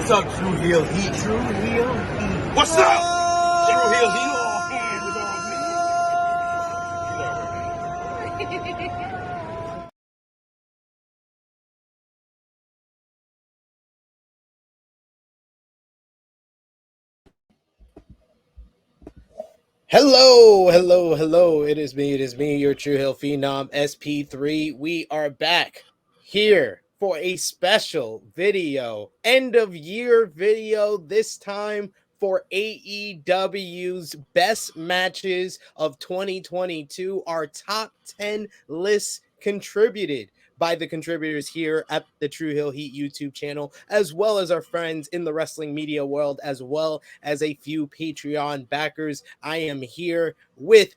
What's up, Tru Heel Heat? Tru Heel Heat. What's up? Tru Heel Heat. All hands on me. Hello. It is me, your Tru Heel Phenom, SP3. We are back here for a special video, end of year video, this time for AEW's best matches of 2022, our top 10 lists contributed by the contributors here at the Tru Heel Heat YouTube channel, as well as our friends in the wrestling media world, as well as a few Patreon backers. I am here with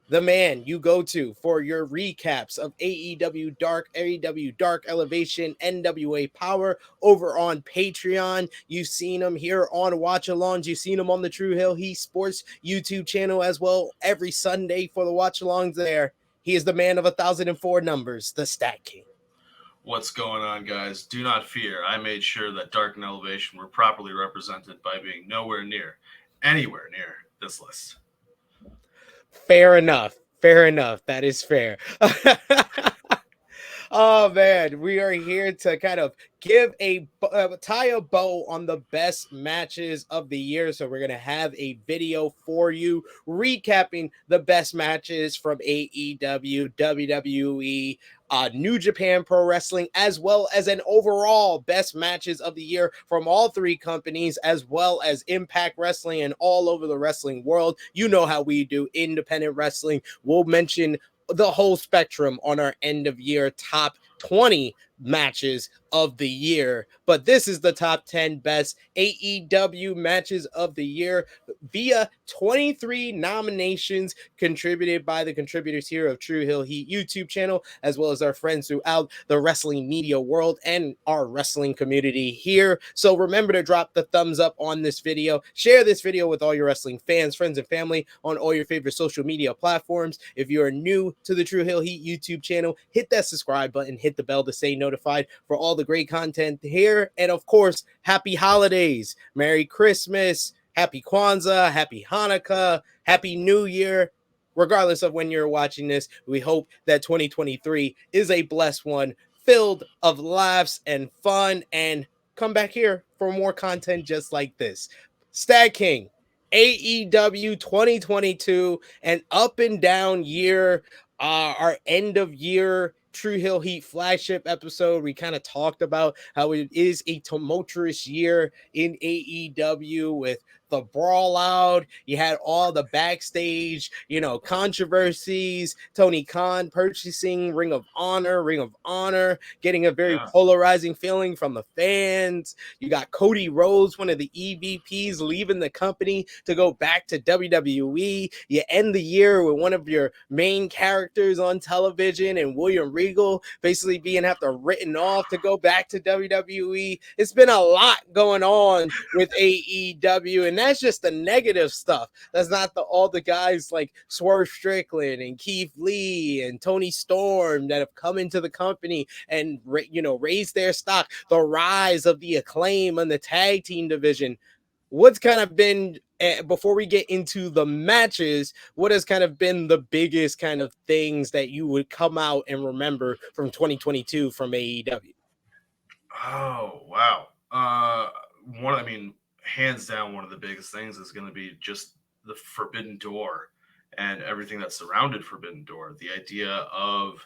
the man you go to for your recaps of AEW Dark Elevation, NWA Power over on Patreon. You've seen him here on Watch Alongs. You've seen him on the Tru Heel Heat Sports YouTube channel as well every Sunday for the Watch Alongs there. He is the man of 1,004 numbers, the StatKing. What's going on, guys? Do not fear. I made sure that Dark and Elevation were properly represented by being anywhere near this list. Fair enough. That is fair. Oh man, we are here to kind of tie a bow on the best matches of the year. So we're gonna have a video for you recapping the best matches from AEW, WWE, New Japan Pro Wrestling, as well as an overall best matches of the year from all three companies, as well as Impact Wrestling and all over the wrestling world. You know how we do independent wrestling. We'll mention the whole spectrum on our end of year top 20 matches of the year, but this is the top 10 best AEW matches of the year via 23 nominations contributed by the contributors here of Tru Heel Heat YouTube channel, as well as our friends throughout the wrestling media world and our wrestling community here. So remember to drop the thumbs up on this video, share this video with all your wrestling fans, friends, and family on all your favorite social media platforms. If you are new to the Tru Heel Heat YouTube channel, hit that subscribe button, hit the bell to stay notified for all the great content here. And of course, happy holidays, Merry Christmas, Happy Kwanzaa, Happy Hanukkah, Happy New Year. Regardless of when you're watching this, we hope that 2023 is a blessed one, filled of laughs and fun, and come back here for more content just like this. StatKing, AEW 2022, an up and down year, our end of year Tru Heel Heat flagship episode. We kind of talked about how it is a tumultuous year in AEW with the brawl out. You had all the backstage, controversies. Tony Khan purchasing Ring of Honor, getting a very polarizing feeling from the fans. You got Cody Rhodes, one of the EVPs, leaving the company to go back to WWE. You end the year with one of your main characters on television and William Regal basically being written off to go back to WWE. It's been a lot going on with AEW, and that's just the negative stuff. That's not all the guys like Swerve Strickland and Keith Lee and Tony Storm that have come into the company and raised their stock. The rise of the Acclaim and the tag team division. What's kind of been, before we get into the matches, what has kind of been the biggest kind of things that you would come out and remember from 2022 from AEW? Oh, wow. Hands down, one of the biggest things is going to be just the Forbidden Door and everything that surrounded Forbidden Door. The idea of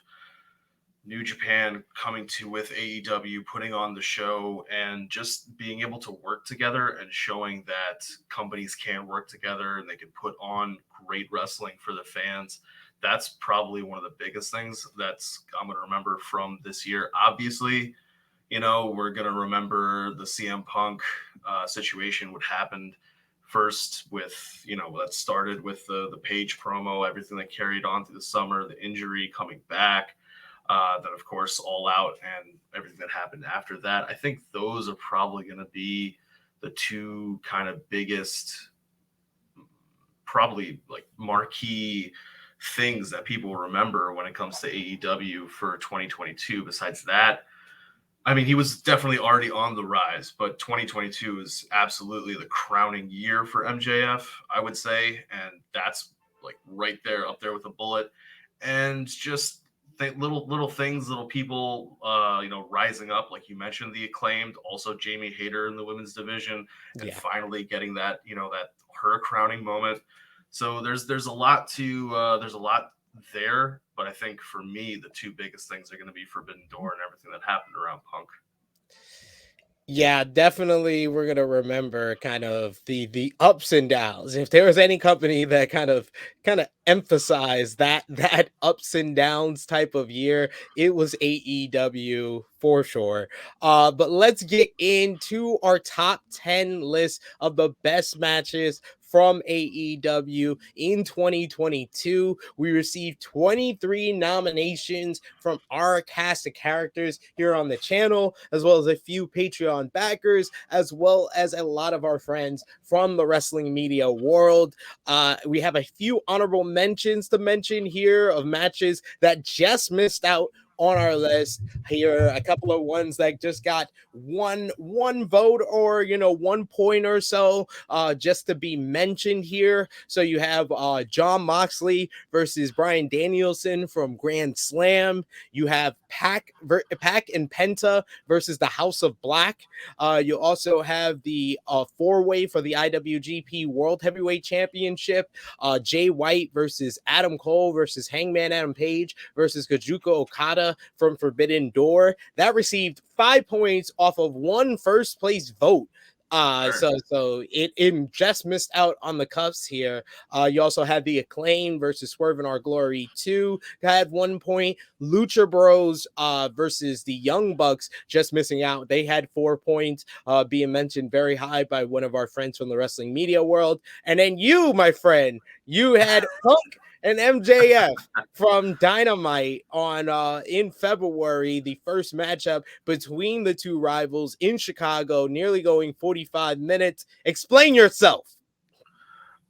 New Japan coming to with AEW, putting on the show, and just being able to work together and showing that companies can work together and they can put on great wrestling for the fans. That's probably one of the biggest things I'm going to remember from this year. Obviously, we're going to remember the CM Punk situation, what happened first with, that started with the Page promo, everything that carried on through the summer, the injury coming back, then of course All Out and everything that happened after that. I think those are probably going to be the two kind of biggest, probably like marquee things that people remember when it comes to AEW for 2022. Besides that, I mean, he was definitely already on the rise, but 2022 is absolutely the crowning year for MJF, I would say, and that's like right there, up there with a bullet. And just little things, little people, rising up, like you mentioned, the Acclaimed, also Jamie Hayter in the women's division, and finally getting that, that her crowning moment. So there's a lot there, but I think for me, the two biggest things are going to be Forbidden Door and everything that happened around Punk. Yeah, definitely. We're gonna remember kind of the ups and downs. If there was any company that kind of emphasized that ups and downs type of year, it was AEW for sure. But let's get into our top 10 list of the best matches from AEW in 2022. We received 23 nominations from our cast of characters here on the channel, as well as a few Patreon backers, as well as a lot of our friends from the wrestling media world. We have a few honorable mentions to mention here of matches that just missed out on our list. Here are a couple of ones that just got one vote, or 1 point or so, just to be mentioned here. So you have John Moxley versus Bryan Danielson from Grand Slam. You have Pac and Penta versus the House of Black. You also have the 4-way for the IWGP World Heavyweight Championship. Jay White versus Adam Cole versus Hangman Adam Page versus Kazuchika Okada from Forbidden Door. That received 5 points off of one first place vote. So it just missed out on the cuffs here. You also had the Acclaim versus Swerve in Our Glory 2 had 1 point. Lucha Bros versus the Young Bucks just missing out. They had 4 points, being mentioned very high by one of our friends from the wrestling media world. And then you, my friend, you had Punk and MJF from Dynamite on in February, the first matchup between the two rivals in Chicago, nearly going 45 minutes. Explain yourself.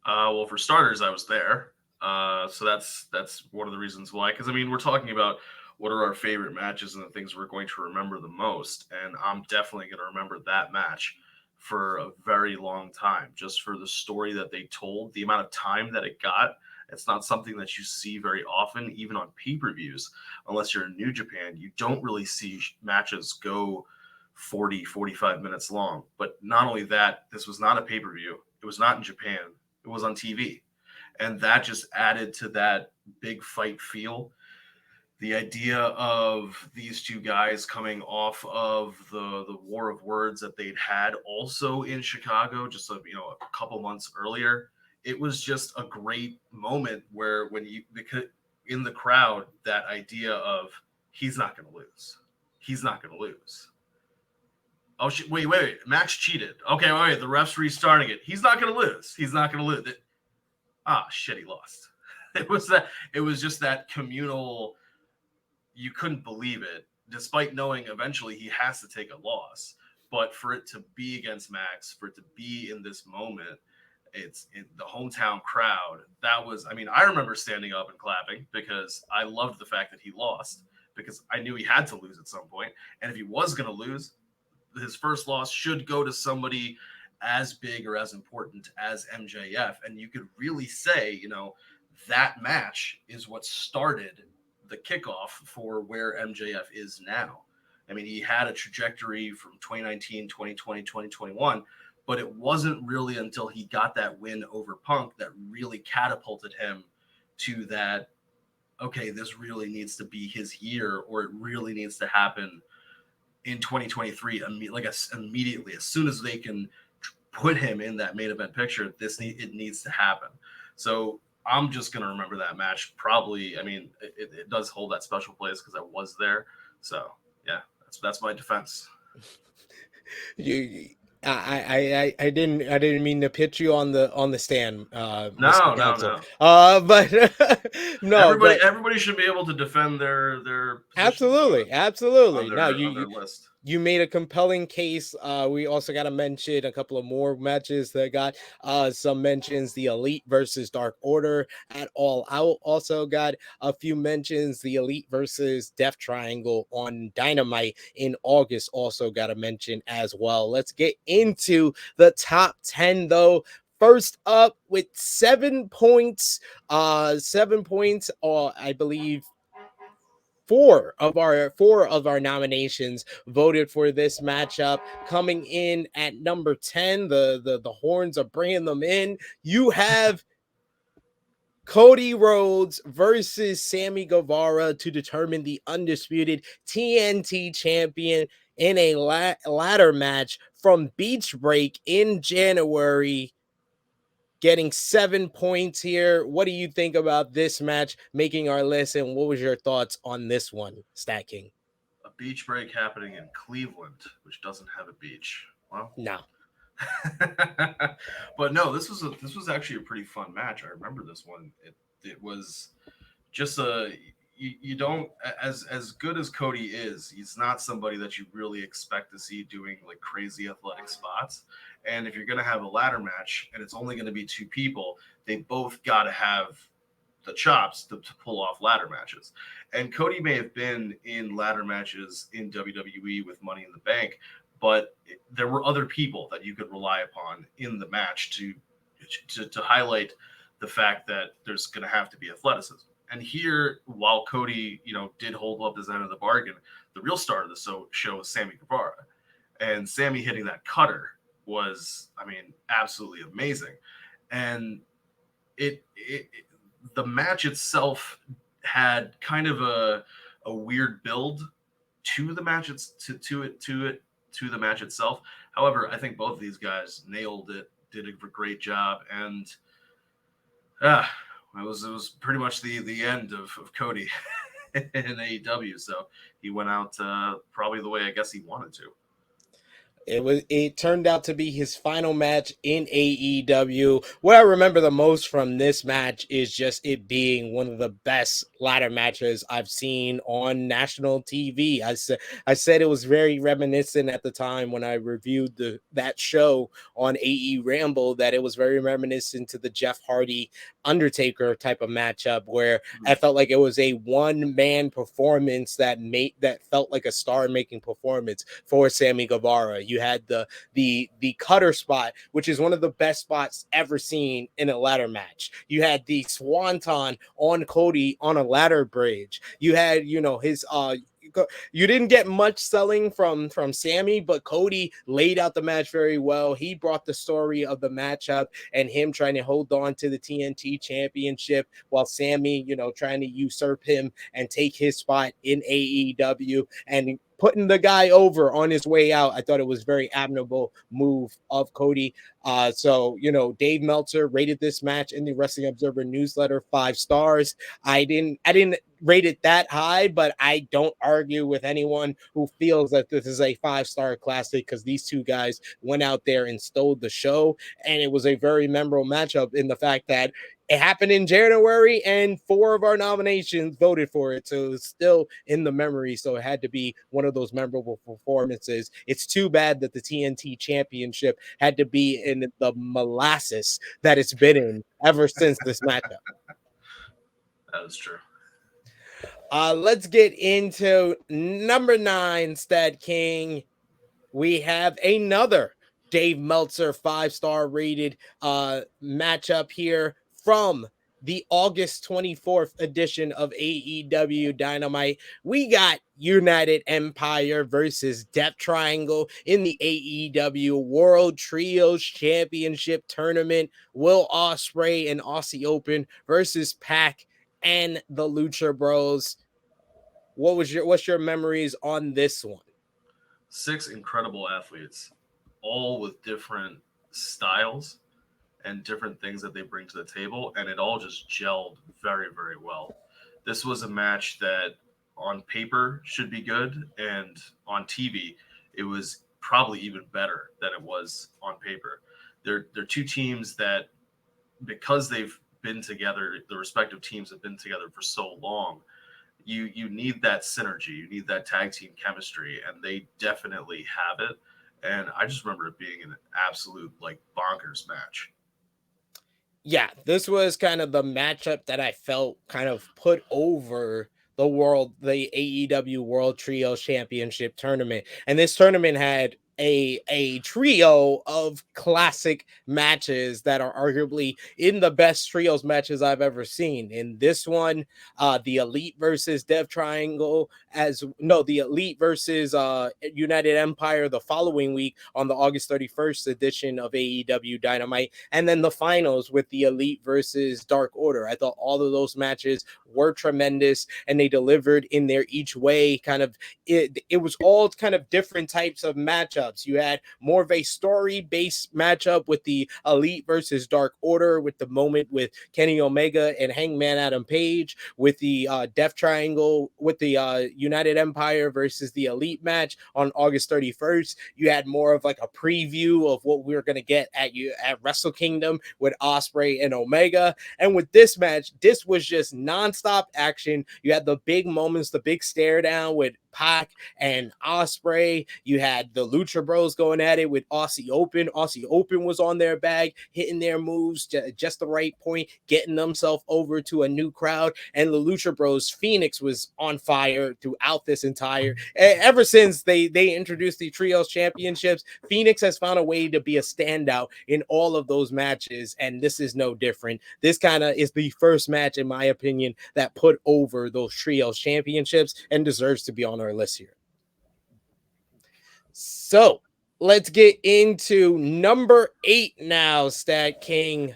Well, for starters, I was there. So that's one of the reasons why. Because, I mean, we're talking about what are our favorite matches and the things we're going to remember the most. And I'm definitely going to remember that match for a very long time, just for the story that they told, the amount of time that it got. It's not something that you see very often, even on pay-per-views, unless you're in New Japan. You don't really see matches go 40, 45 minutes long. But not only that, this was not a pay-per-view. It was not in Japan. It was on TV. And that just added to that big fight feel. The idea of these two guys coming off of the war of words that they'd had also in Chicago just a couple months earlier. It was just a great moment where because in the crowd, that idea of he's not going to lose. He's not going to lose. Oh, wait. Max cheated. Okay, wait. The ref's restarting it. He's not going to lose. He's not going to lose. Shit, he lost. It was just that communal. You couldn't believe it, despite knowing eventually he has to take a loss. But for it to be against Max, for it to be in this moment, it's in the hometown crowd. That was, I remember standing up and clapping because I loved the fact that he lost, because I knew he had to lose at some point. And if he was going to lose, his first loss should go to somebody as big or as important as MJF. And you could really say, that match is what started the kickoff for where MJF is now. He had a trajectory from 2019, 2020, 2021, but it wasn't really until he got that win over Punk that really catapulted him to that, okay, this really needs to be his year, or it really needs to happen in 2023, immediately. As soon as they can put him in that main event picture, it needs to happen. So I'm just going to remember that match. Probably, it does hold that special place because I was there. So, yeah, that's my defense. I didn't mean to pitch you on the stand. No. But no. Everybody should be able to defend their absolutely. On their No, list. You made a compelling case. We also got to mention a couple of more matches that got some mentions. The Elite versus Dark Order at All Out also got a few mentions. The Elite versus Death Triangle on Dynamite in August also got a mention as well. Let's get into the top 10 though. First up with 7 points, 7 points, I believe four of our nominations voted for this matchup. Coming in at number 10, the horns are bringing them in. You have Cody Rhodes versus Sammy Guevara to determine the undisputed TNT champion in a ladder match from Beach Break in January, getting 7 points here. What do you think about this match making our list, and what was your thoughts on this one, StatKing? A beach break happening in Cleveland, which doesn't have a beach. Well, No. but no, this was actually a pretty fun match. I remember this one. It was just you don't, as good as Cody is, he's not somebody that you really expect to see doing like crazy athletic spots. And if you're gonna have a ladder match and it's only gonna be two people, they both gotta have the chops to pull off ladder matches. And Cody may have been in ladder matches in WWE with Money in the Bank, but there were other people that you could rely upon in the match to highlight the fact that there's going to have to be athleticism. And here, while Cody, did hold up his end of the bargain, the real star of the show was Sammy Guevara. And Sammy hitting that cutter was, absolutely amazing. And the match itself had kind of a weird build to the match to the match itself. However, I think both of these guys nailed it, did a great job, and it was pretty much the end of Cody in AEW. So he went out probably the way I guess he wanted to. It turned out to be his final match in AEW. What I remember the most from this match is just it being one of the best ladder matches I've seen on national TV. I said it was very reminiscent at the time when I reviewed that show on AE Ramble, that it was very reminiscent to the Jeff Hardy Undertaker type of matchup, where I felt like it was a one-man performance that felt like a star-making performance for Sammy Guevara. You had the cutter spot, which is one of the best spots ever seen in a ladder match. You had the swanton on Cody on a ladder bridge. You had, his you didn't get much selling from Sammy, but Cody laid out the match very well. He brought the story of the matchup and him trying to hold on to the TNT championship while Sammy, trying to usurp him and take his spot in AEW and putting the guy over on his way out. I thought it was very admirable move of Cody. So, Dave Meltzer rated this match in the Wrestling Observer newsletter 5 stars. I didn't rate it that high, but I don't argue with anyone who feels that this is a 5-star classic, because these two guys went out there and stole the show. And it was a very memorable matchup in the fact that it happened in January and 4 of our nominations voted for it. So it's still in the memory. So it had to be one of those memorable performances. It's too bad that the TNT championship had to be in the molasses that it's been in ever since this matchup. That is true. Let's get into number 9, StatKing. We have another Dave Meltzer 5-star rated matchup here from the August 24th edition of AEW Dynamite. We got United Empire versus Death Triangle in the AEW World Trios Championship Tournament. Will Ospreay and Aussie Open versus Pac and the Lucha Bros. What's your memories on this one? 6 incredible athletes, all with different styles and different things that they bring to the table, and it all just gelled very, very well. This was a match that on paper should be good, and on TV it was probably even better than it was on paper. They're two teams that, because they've been together, the respective teams have been together for so long, you need that synergy, you need that tag team chemistry, and they definitely have it. And I just remember it being an absolute like bonkers match. Yeah, this was kind of the matchup that I felt kind of put over the AEW World Trio Championship tournament. And this tournament had a trio of classic matches that are arguably in the best trios matches I've ever seen. In this one, the Elite versus Dev Triangle, the Elite versus United Empire the following week on the August 31st edition of AEW Dynamite, and then the finals with the Elite versus Dark Order. I thought all of those matches were tremendous, and they delivered in their each way. Kind of it was all kind of different types of matchups. You had more of a story-based matchup with the Elite versus Dark Order, with the moment with Kenny Omega and Hangman Adam Page, with the Death Triangle, with the United Empire versus the Elite match on August 31st. You had more of like a preview of what we were going to get at Wrestle Kingdom with Ospreay and Omega. And with this match, this was just nonstop action. You had the big moments, the big stare down with Pac and Ospreay. You had the Lucha Bros going at it with Aussie Open. Aussie Open was on their bag, hitting their moves just the right point, getting themselves over to a new crowd. And the Lucha Bros Phoenix was on fire throughout this entire. Ever since they introduced the Trios Championships, Phoenix has found a way to be a standout in all of those matches, and this is no different. This kind of is the first match, in my opinion, that put over those Trios Championships and deserves to be on our list here. So let's get into number 8 now, StatKing.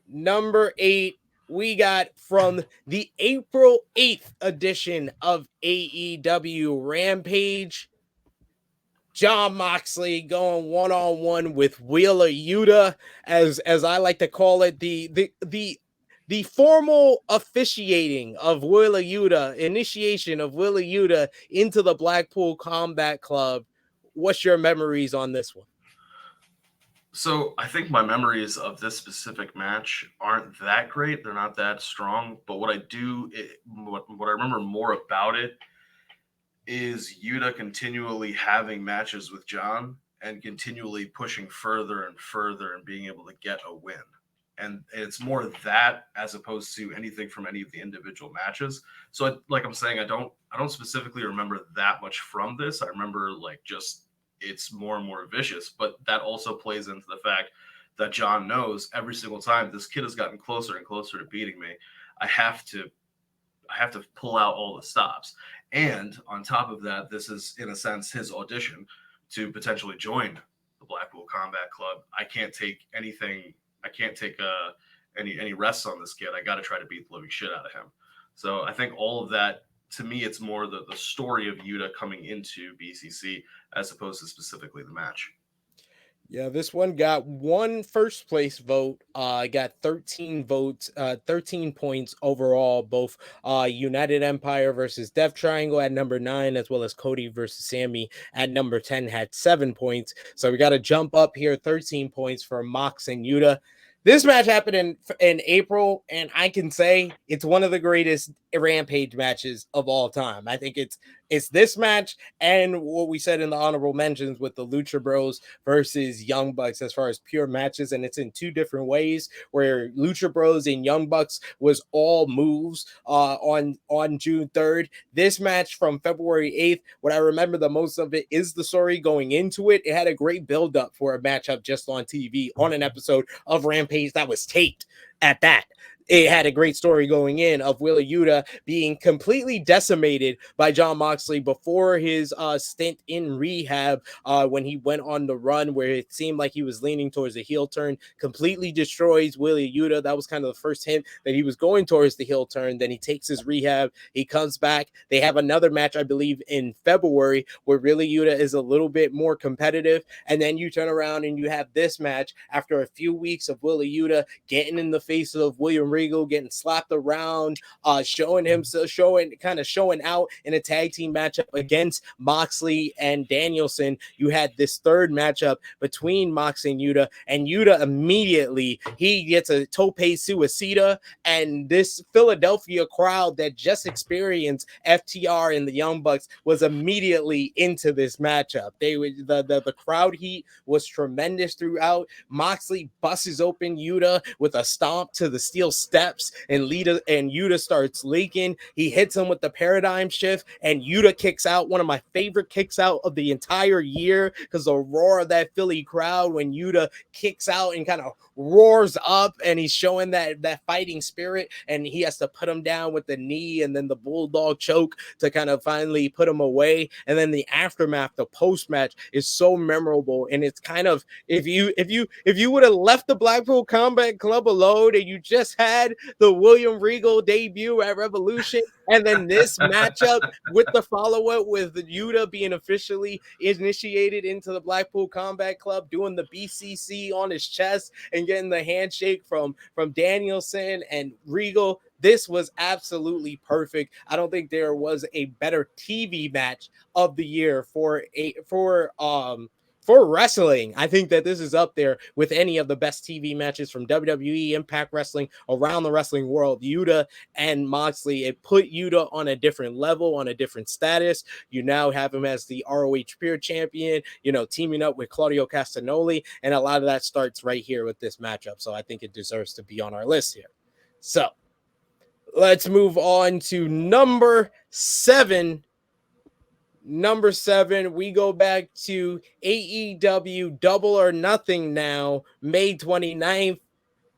Number 8, we got from the April 8th edition of AEW Rampage, Jon Moxley going one-on-one with Wheeler Yuta, as I like to call it, the formal officiating of Wheeler Yuta, initiation of Wheeler Yuta into the Blackpool Combat Club. What's your memories on this one? So I think my memories of this specific match aren't that great. They're not that strong. But what I remember more about it is Yuta continually having matches with John and continually pushing further and further and being able to get a win. And it's more that as opposed to anything from any of the individual matches. So like I'm saying, I don't specifically remember that much from this. I remember like just it's more and more vicious, but that also plays into the fact that John knows every single time this kid has gotten closer and closer to beating me. I have to pull out all the stops. And on top of that, this is in a sense his audition to potentially join the Blackpool Combat Club. I can't take anything. I can't take any rests on this kid. I got to try to beat the living shit out of him. So I think all of that, to me, it's more the story of Yuta coming into BCC as opposed to specifically the match. Yeah, this one got one first place vote. Got 13 votes, 13 points overall. Both United Empire versus Death Triangle at number 9, as well as Cody versus Sammy at number 10 had 7 points. So we got to jump up here, 13 points for Mox and Yuta. This match happened in April, and I can say it's one of the greatest Rampage matches of all time. I think it's this match and what we said in the honorable mentions with the Lucha Bros versus Young Bucks as far as pure matches, and it's in 2 different ways, where Lucha Bros and Young Bucks was all moves on June 3rd. This match from February 8th, what I remember the most of it is the story going into it. It had a great build-up for a matchup just on TV on an episode of Rampage that was taped at that. It had a great story going in of Wheeler Yuta being completely decimated by Jon Moxley before his stint in rehab when he went on the run where it seemed like he was leaning towards a heel turn, completely destroys Wheeler Yuta. That was kind of the first hint that he was going towards the heel turn. Then he takes his rehab. He comes back. They have another match, I believe, in February where Wheeler Yuta is a little bit more competitive. And then you turn around and you have this match after a few weeks of Wheeler Yuta getting in the face of William Regal getting slapped around, showing out in a tag team matchup against Moxley and Danielson. You had this third matchup between Moxley and Yuta immediately he gets a tope suicida, and this Philadelphia crowd that just experienced FTR and the Young Bucks was immediately into this matchup. The crowd heat was tremendous throughout. Moxley busts open Yuta with a stomp to the steel steps, and Yuta starts leaking. He hits him with the paradigm shift, and Yuta kicks out, one of my favorite kicks out of the entire year, because the roar of that Philly crowd when Yuta kicks out and kind of roars up, and he's showing that fighting spirit, and he has to put him down with the knee and then the bulldog choke to kind of finally put him away. And then the aftermath, the post match, is so memorable. And it's kind of, if you would have left the Blackpool Combat Club alone and you just had the William Regal debut at Revolution, and then this matchup with the follow-up with Yuta being officially initiated into the Blackpool Combat Club, doing the BCC on his chest and getting the handshake from Danielson and Regal, this was absolutely perfect. I don't think there was a better TV match of the year for wrestling. I think that this is up there with any of the best TV matches from WWE, Impact Wrestling, around the wrestling world. Yuta and Moxley, it put Yuta on a different level, on a different status. You now have him as the ROH Pure Champion, teaming up with Claudio Castagnoli, and a lot of that starts right here with this matchup. So I think it deserves to be on our list here. So let's move on to number 7. Number 7, we go back to AEW Double or Nothing now, May 29th.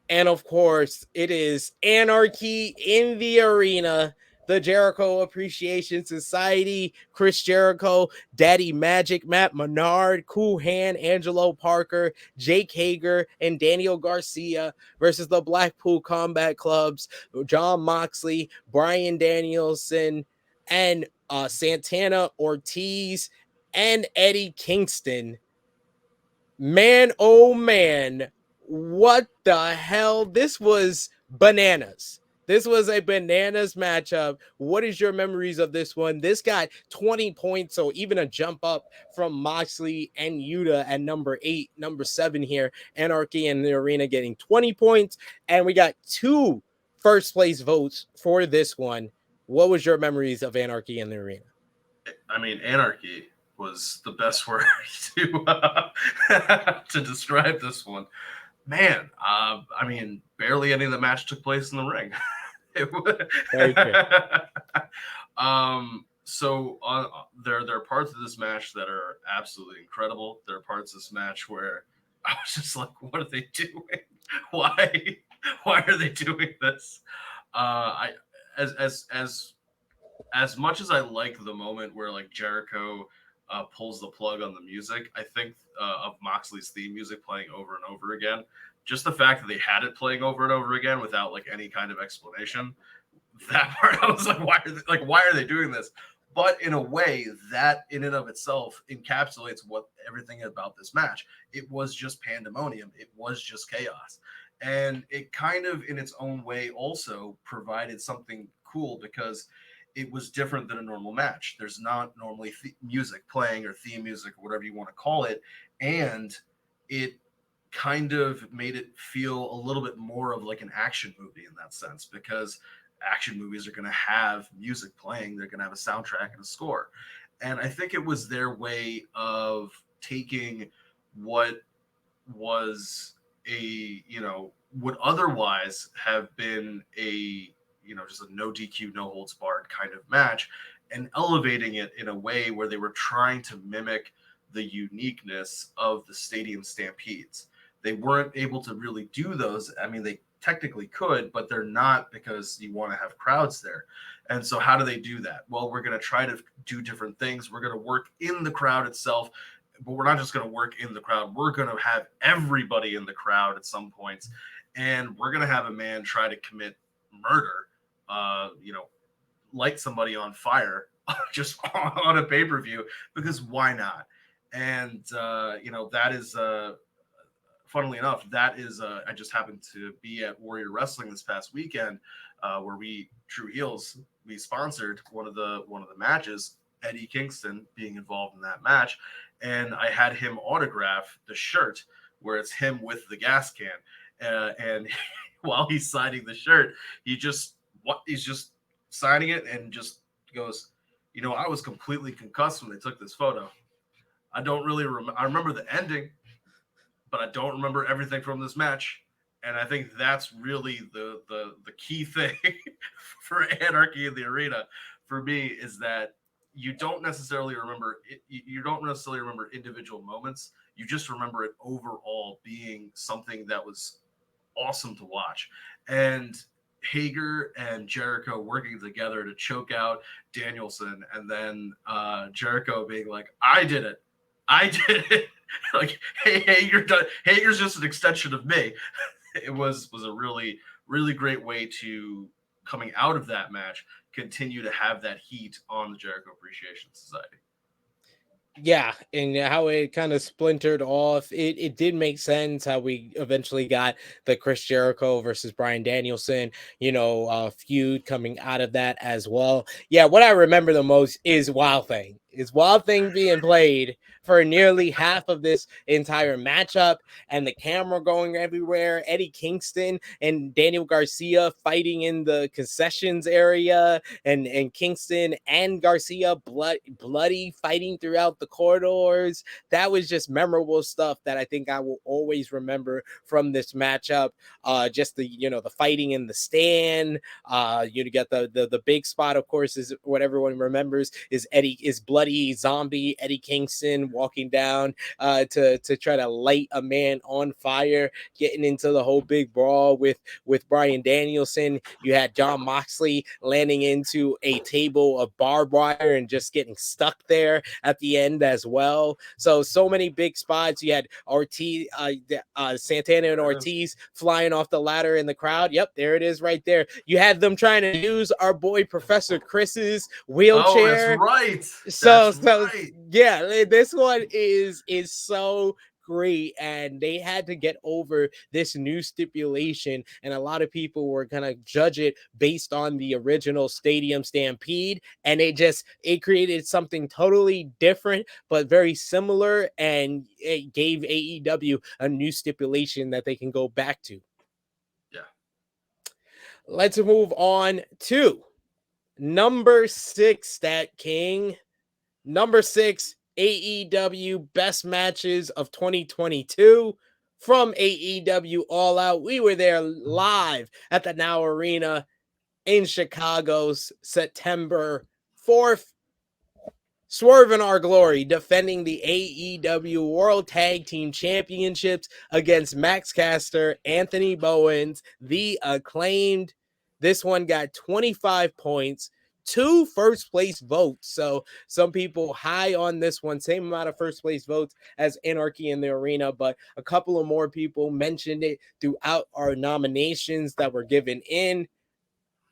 And of course, it is Anarchy in the Arena, the Jericho Appreciation Society, Chris Jericho, Daddy Magic, Matt Menard, Cool Hand, Angelo Parker, Jake Hager, and Daniel Garcia versus the Blackpool Combat Clubs, John Moxley, Bryan Danielson, and Santana Ortiz, and Eddie Kingston. Man, oh man, what the hell? This was bananas. This was a bananas matchup. What is your memories of this one? This got 20 points, so even a jump up from Moxley and Yuta at number 8, number 7 here. Anarchy in the Arena getting 20 points, and we got 2 first place votes for this one. What was your memories of Anarchy in the Arena? I mean, anarchy was the best word to describe this one. Man, I mean, barely any of the match took place in the ring. So there are parts of this match that are absolutely incredible. There are parts of this match where I was just like, what are they doing? Why are they doing this? As much as I like the moment where like Jericho pulls the plug on the music, I think of Moxley's theme music playing over and over again. Just the fact that they had it playing over and over again without like any kind of explanation, that part I was like, why are they doing this? But in a way, that in and of itself encapsulates what everything about this match. It was just pandemonium. It was just chaos. And it kind of, in its own way, also provided something cool because it was different than a normal match. There's not normally music playing or theme music or whatever you want to call it. And it kind of made it feel a little bit more of like an action movie in that sense, because action movies are going to have music playing. They're going to have a soundtrack and a score. And I think it was their way of taking what was would otherwise have been a, just a no DQ, no holds barred kind of match, and elevating it in a way where they were trying to mimic the uniqueness of the stadium stampedes. They weren't able to really do those. I mean, they technically could, but they're not, because you want to have crowds there. And so how do they do that? Well, we're going to try to do different things. We're going to work in the crowd itself, but we're not just going to work in the crowd. We're going to have everybody in the crowd at some points. And we're going to have a man try to commit murder, light somebody on fire just on a pay-per-view, because why not? And, that is funnily enough, that is I just happened to be at Warrior Wrestling this past weekend, where we Tru Heels we sponsored one of the matches. Eddie Kingston being involved in that match, and I had him autograph the shirt where it's him with the gas can, and while he's signing the shirt, he's just signing it and just goes, I was completely concussed when they took this photo. I don't really remember. I remember the ending, but I don't remember everything from this match. And I think that's really the key thing for Anarchy in the Arena for me, is that you don't necessarily remember individual moments. You just remember it overall being something that was awesome to watch. And Hager and Jericho working together to choke out Danielson, and then Jericho being like, I did it. Like, hey, Hager's just an extension of me. It was a really, really great way to, coming out of that match, continue to have that heat on the Jericho Appreciation Society. Yeah, and how it kind of splintered off. It did make sense how we eventually got the Chris Jericho versus Bryan Danielson, feud coming out of that as well. Yeah, what I remember the most is Wild Thing. Is Wild Thing being played for nearly half of this entire matchup, and the camera going everywhere. Eddie Kingston and Daniel Garcia fighting in the concessions area, and Kingston and Garcia bloody fighting throughout the corridors. That was just memorable stuff that I think I will always remember from this matchup. Just the fighting in the stand. You get the big spot, of course, is what everyone remembers is bloody zombie Eddie Kingston walking down to try to light a man on fire, getting into the whole big brawl with Bryan Danielson. You had John Moxley landing into a table of barbed wire and just getting stuck there at the end as well. So many big spots. You had Ortiz, Santana and Ortiz flying off the ladder in the crowd. Yep, there it is right there. You had them trying to use our boy Professor Chris's wheelchair. Oh, that's right. So yeah, this one is so great, and they had to get over this new stipulation, and a lot of people were gonna judge it based on the original Stadium Stampede, and it created something totally different but very similar, and it gave AEW a new stipulation that they can go back to. Yeah. Let's move on to number 6, StatKing. Number 6, AEW Best Matches of 2022 from AEW All Out. We were there live at the Now Arena in Chicago's September 4th. Swerve in Our Glory defending the AEW World Tag Team Championships against Max Caster, Anthony Bowens, the Acclaimed. This one got 25 points, 2 first place votes. So some people high on this one, same amount of first place votes as Anarchy in the Arena, but a couple of more people mentioned it throughout our nominations that were given in.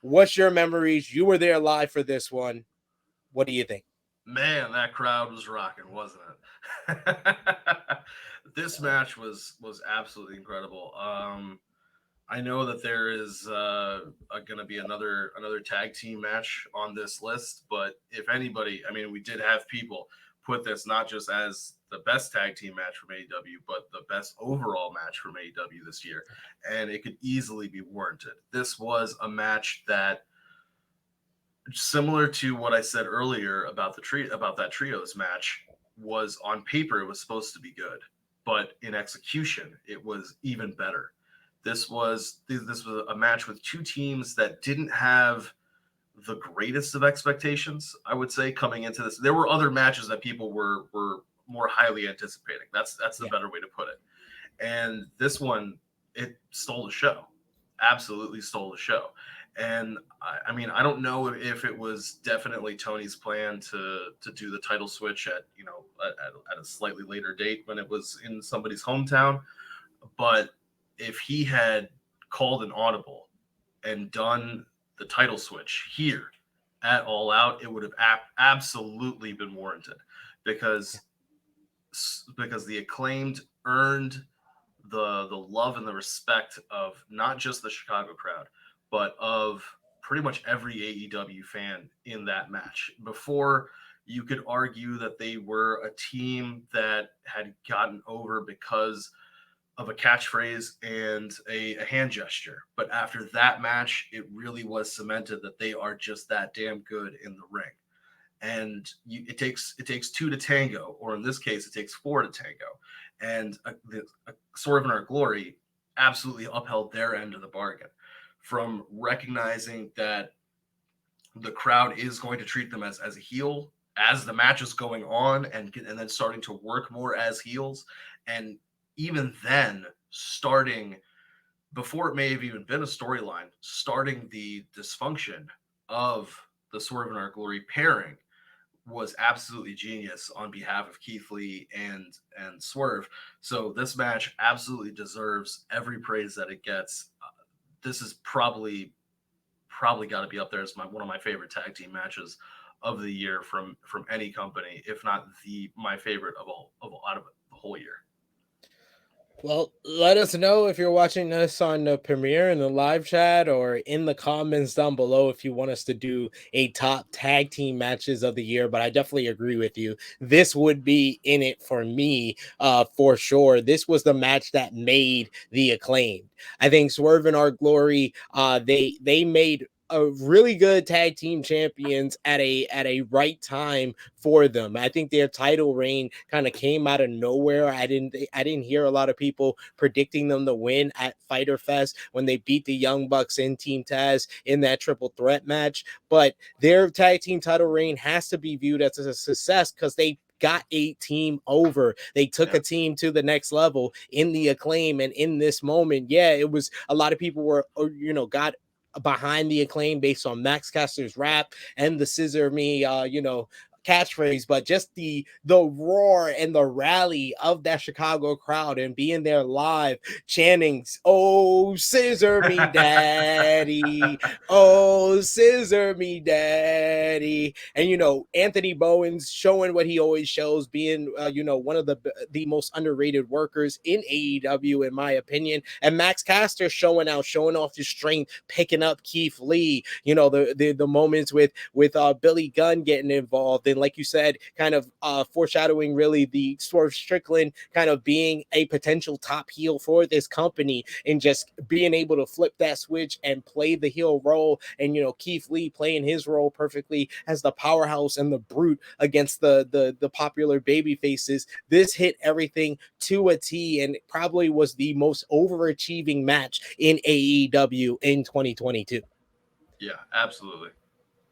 What's your memories? You were there live for this one. What do you think? Man, that crowd was rocking, wasn't it? This match was absolutely incredible. I know that there is going to be another tag team match on this list, but if anybody, I mean, we did have people put this not just as the best tag team match from AEW, but the best overall match from AEW this year, and it could easily be warranted. This was a match that, similar to what I said earlier about that trios match, was on paper it was supposed to be good, but in execution it was even better. This was a match with two teams that didn't have the greatest of expectations, I would say, coming into this. There were other matches that people were more highly anticipating. That's the better way to put it. And this one, it stole the show. Absolutely stole the show. And I mean, I don't know if it was definitely Tony's plan to do the title switch at a slightly later date when it was in somebody's hometown, but if he had called an audible and done the title switch here at All Out, it would have absolutely been warranted, because the Acclaimed earned the love and the respect of not just the Chicago crowd, but of pretty much every AEW fan in that match. Before, you could argue that they were a team that had gotten over because of a catchphrase and a hand gesture. But after that match, it really was cemented that they are just that damn good in the ring. And it takes two to tango, or in this case, it takes four to tango. And Swerve in Our Glory absolutely upheld their end of the bargain, from recognizing that the crowd is going to treat them as a heel as the match is going on, and then starting to work more as heels, and even then starting, before it may have even been a storyline, starting the dysfunction of the Swerve in Our Glory pairing was absolutely genius on behalf of Keith Lee and Swerve. So this match absolutely deserves every praise that it gets. This is probably got to be up there as one of my favorite tag team matches of the year from any company, if not my favorite of all out of the whole year. Well, let us know if you're watching us on the premiere in the live chat or in the comments down below if you want us to do a top tag team matches of the year. But I definitely agree with you. This would be in it for me, for sure. This was the match that made the Acclaimed. I think Swerve in Our Glory, they made a really good tag team champions at a right time for them. I think their title reign kind of came out of nowhere. I didn't hear a lot of people predicting them to win at Fyter Fest when they beat the Young Bucks and Team Taz in that triple threat match. But their tag team title reign has to be viewed as a success because they got a team over. They took a team to the next level in the Acclaim. And in this moment, yeah, it was a lot of people were, got behind the Acclaim based on Max Caster's rap and the scissor me, catchphrase, but just the roar and the rally of that Chicago crowd and being there live chanting, "Oh, scissor me daddy, oh, scissor me daddy." And Anthony Bowen's showing what he always shows, being one of the most underrated workers in AEW in my opinion, and Max Caster showing off his strength, picking up Keith Lee, the moments with Billy Gunn getting involved, and like you said, kind of foreshadowing really the Swerve Strickland kind of being a potential top heel for this company, and just being able to flip that switch and play the heel role, and Keith Lee playing his role perfectly as the powerhouse and the brute against the popular baby faces. This hit everything to a T, and probably was the most overachieving match in AEW in 2022. Yeah, absolutely.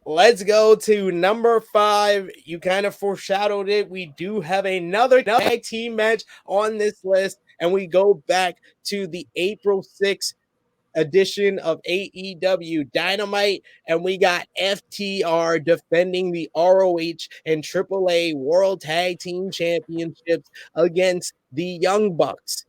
Let's go to number 5. You kind of foreshadowed it. We do have another tag team match on this list, and we go back to the April 6th edition of AEW Dynamite, and we got FTR defending the ROH and AAA World Tag Team Championships against the Young Bucks.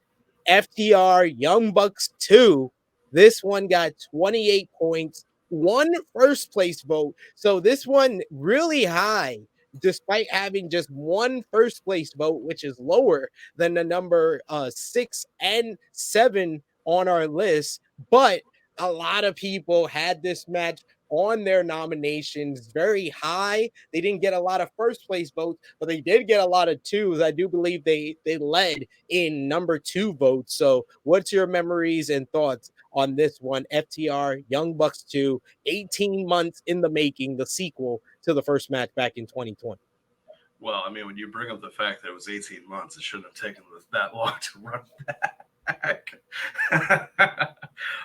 FTR Young Bucks 2. This one got 28 points, one first place vote. So this one really high, despite having just one first place vote, which is lower than the number 6 and 7 on our list. But a lot of people had this match on their nominations very high. They didn't get a lot of first place votes, but they did get a lot of twos. I do believe they led in number 2 votes. So what's your memories and thoughts on this one? FTR Young Bucks 2, 18 months in the making, the sequel to the first match back in 2020. Well, I mean, when you bring up the fact that it was 18 months, it shouldn't have taken that long to run back.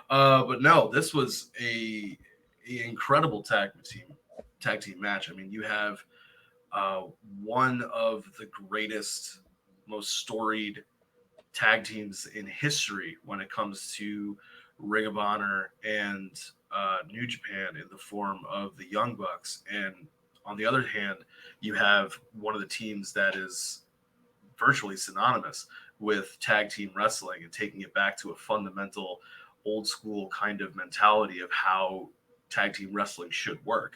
But no, this was a incredible tag team match. I mean, you have one of the greatest, most storied tag teams in history when it comes to Ring of Honor and New Japan in the form of the Young Bucks. And on the other hand, you have one of the teams that is virtually synonymous with tag team wrestling and taking it back to a fundamental old school kind of mentality of how tag team wrestling should work.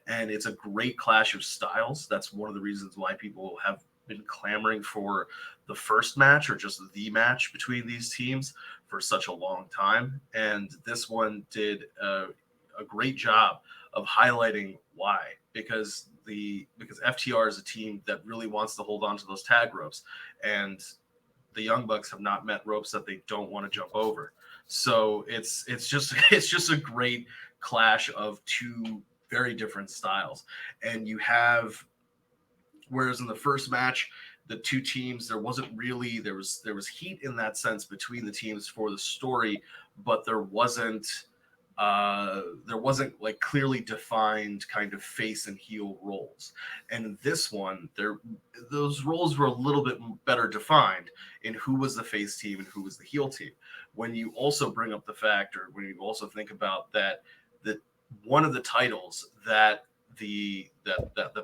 And it's a great clash of styles. That's one of the reasons why people have been clamoring for the first match or just the match between these teams for such a long time. And this one did a great job of highlighting why, because FTR is a team that really wants to hold on to those tag ropes, and the Young Bucks have not met ropes that they don't want to jump over. So it's just a great clash of two very different styles. And you have, whereas in the first match, the two teams, there wasn't really, there was heat in that sense between the teams for the story, but there wasn't like clearly defined kind of face and heel roles. And in this one, those roles were a little bit better defined in who was the face team and who was the heel team. When you also bring up the fact, or when you also think about that one of the titles that the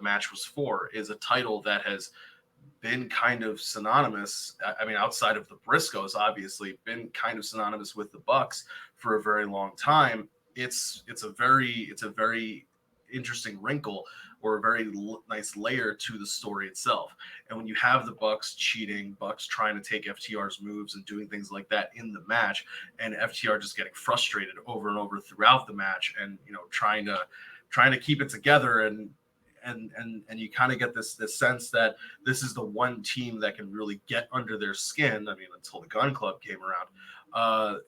match was for is a title that has been kind of synonymous. I mean, outside of the Briscoes, obviously, been kind of synonymous with the Bucks for a very long time. It's a very interesting wrinkle, or a very nice layer to the story itself. And when you have the Bucks cheating, Bucks trying to take FTR's moves and doing things like that in the match, and FTR just getting frustrated over and over throughout the match, and trying to keep it together, and you kind of get this sense that this is the one team that can really get under their skin. I mean, until the Gun Club came around,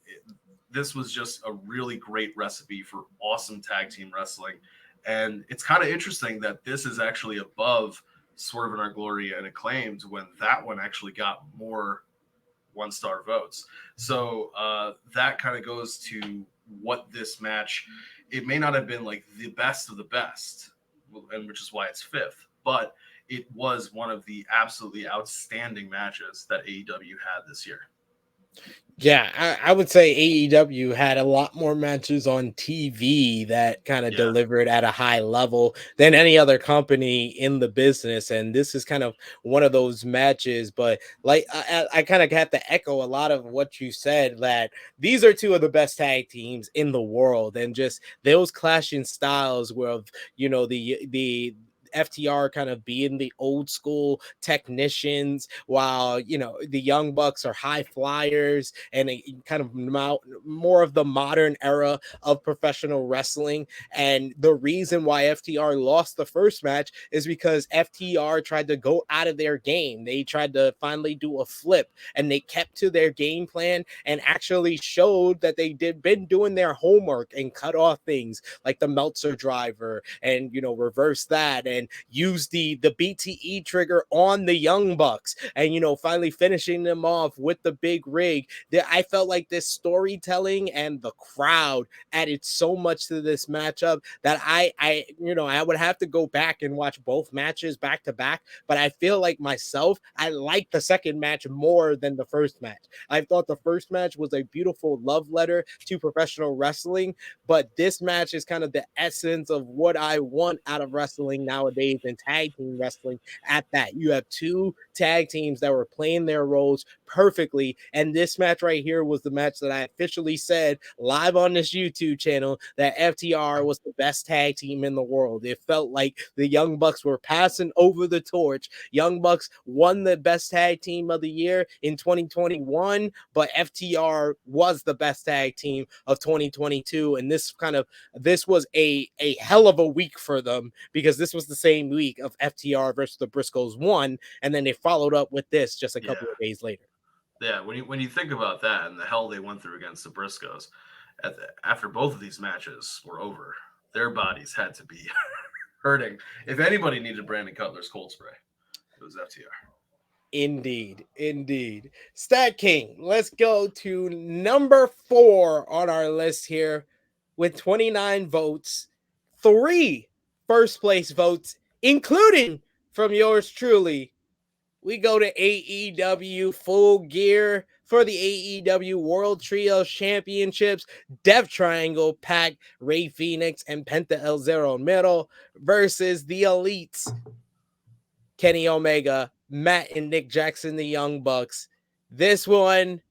this was just a really great recipe for awesome tag team wrestling. And it's kind of interesting that this is actually above Swerve in Our Glory and Acclaimed, when that one actually got more 1-star votes. So that kind of goes to what this match, it may not have been like the best of the best, and which is why it's fifth, but it was one of the absolutely outstanding matches that AEW had this year. Yeah, I would say AEW had a lot more matches on TV that kind of delivered at a high level than any other company in the business. And this is kind of one of those matches. But like, I kind of have to echo a lot of what you said, that these are two of the best tag teams in the world. And just those clashing styles where, the FTR kind of being the old school technicians, while the Young Bucks are high flyers and a kind of more of the modern era of professional wrestling. And the reason why FTR lost the first match is because FTR tried to go out of their game. They tried to finally do a flip, and they kept to their game plan and actually showed that they been doing their homework and cut off things like the Meltzer driver, and reverse that, and use the BTE trigger on the Young Bucks, and finally finishing them off with the big rig. I felt like this storytelling and the crowd added so much to this matchup that I would have to go back and watch both matches back to back, but I feel like myself, I like the second match more than the first match. I thought the first match was a beautiful love letter to professional wrestling, but this match is kind of the essence of what I want out of wrestling nowadays, and tag team wrestling at that. You have two tag teams that were playing their roles perfectly, and this match right here was the match that I officially said live on this YouTube channel that FTR was the best tag team in the world. It felt like the Young Bucks were passing over the torch. Young Bucks won the best tag team of the year in 2021, but FTR was the best tag team of 2022, and this was a hell of a week for them, because this was the same week of FTR versus the Briscoes 1, and then they followed up with this just a couple of days later. Yeah, when you think about that and the hell they went through against the Briscoes, after both of these matches were over, their bodies had to be hurting. If anybody needed Brandon Cutler's cold spray, it was FTR. Indeed. StatKing, let's go to number 4 on our list here with 29 votes, 3 first place votes, including from yours truly. We go to AEW Full Gear for the AEW World Trios Championships. Death Triangle Pac, Rey Fenix, and Penta El Zero Miedo versus the Elites, Kenny Omega, Matt and Nick Jackson, the Young Bucks. This one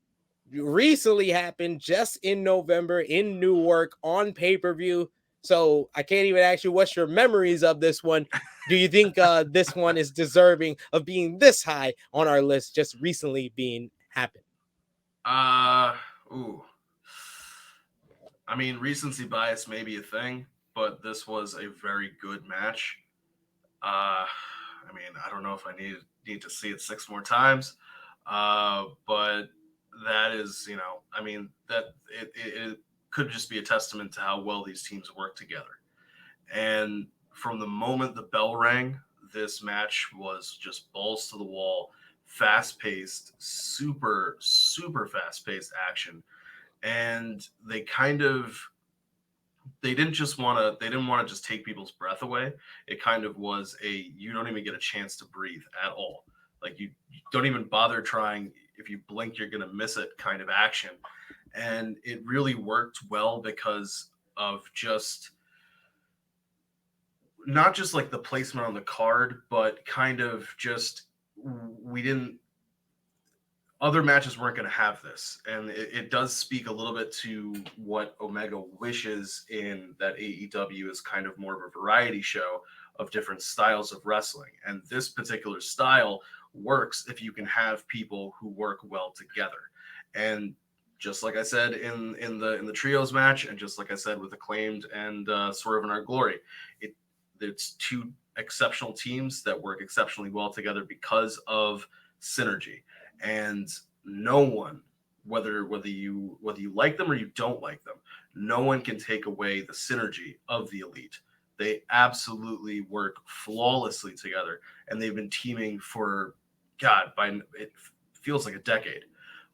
recently happened just in November in Newark on pay-per-view. So I can't even ask you what's your memories of this one. Do you think this one is deserving of being this high on our list just recently being happened? Ooh. I mean, recency bias may be a thing, but this was a very good match. I mean, I don't know if I need to see it 6 more times, but that is, I mean, that it could just be a testament to how well these teams work together. And from the moment the bell rang, this match was just balls to the wall, fast paced, super fast paced action, and they didn't want to just take people's breath away. It kind of was you don't even get a chance to breathe at all. Like you don't even bother trying. If you blink, you're gonna miss it kind of action. And it really worked well because of just not just like the placement on the card, but kind of just we didn't other matches weren't going to have this. And it does speak a little bit to what Omega wishes in that AEW is kind of more of a variety show of different styles of wrestling. And this particular style works if you can have people who work well together. And just like I said in the trios match, and just like I said with Acclaimed and Swerve in Our Glory, it's two exceptional teams that work exceptionally well together because of synergy. And no one, whether you like them or you don't like them, no one can take away the synergy of the Elite. They absolutely work flawlessly together, and they've been teaming for it feels like a decade,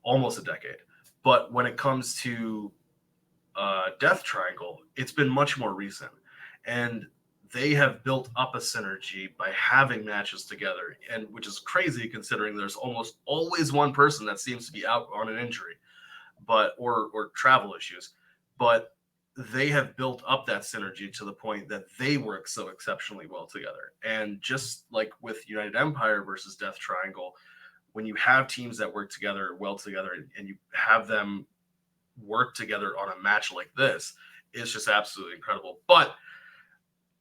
almost a decade. But when it comes to Death Triangle, it's been much more recent, and they have built up a synergy by having matches together, and which is crazy considering there's almost always one person that seems to be out on an injury, or travel issues. But they have built up that synergy to the point that they work so exceptionally well together. And just like with United Empire versus Death Triangle, when you have teams that work together well together and you have them work together on a match like this, it's just absolutely incredible. But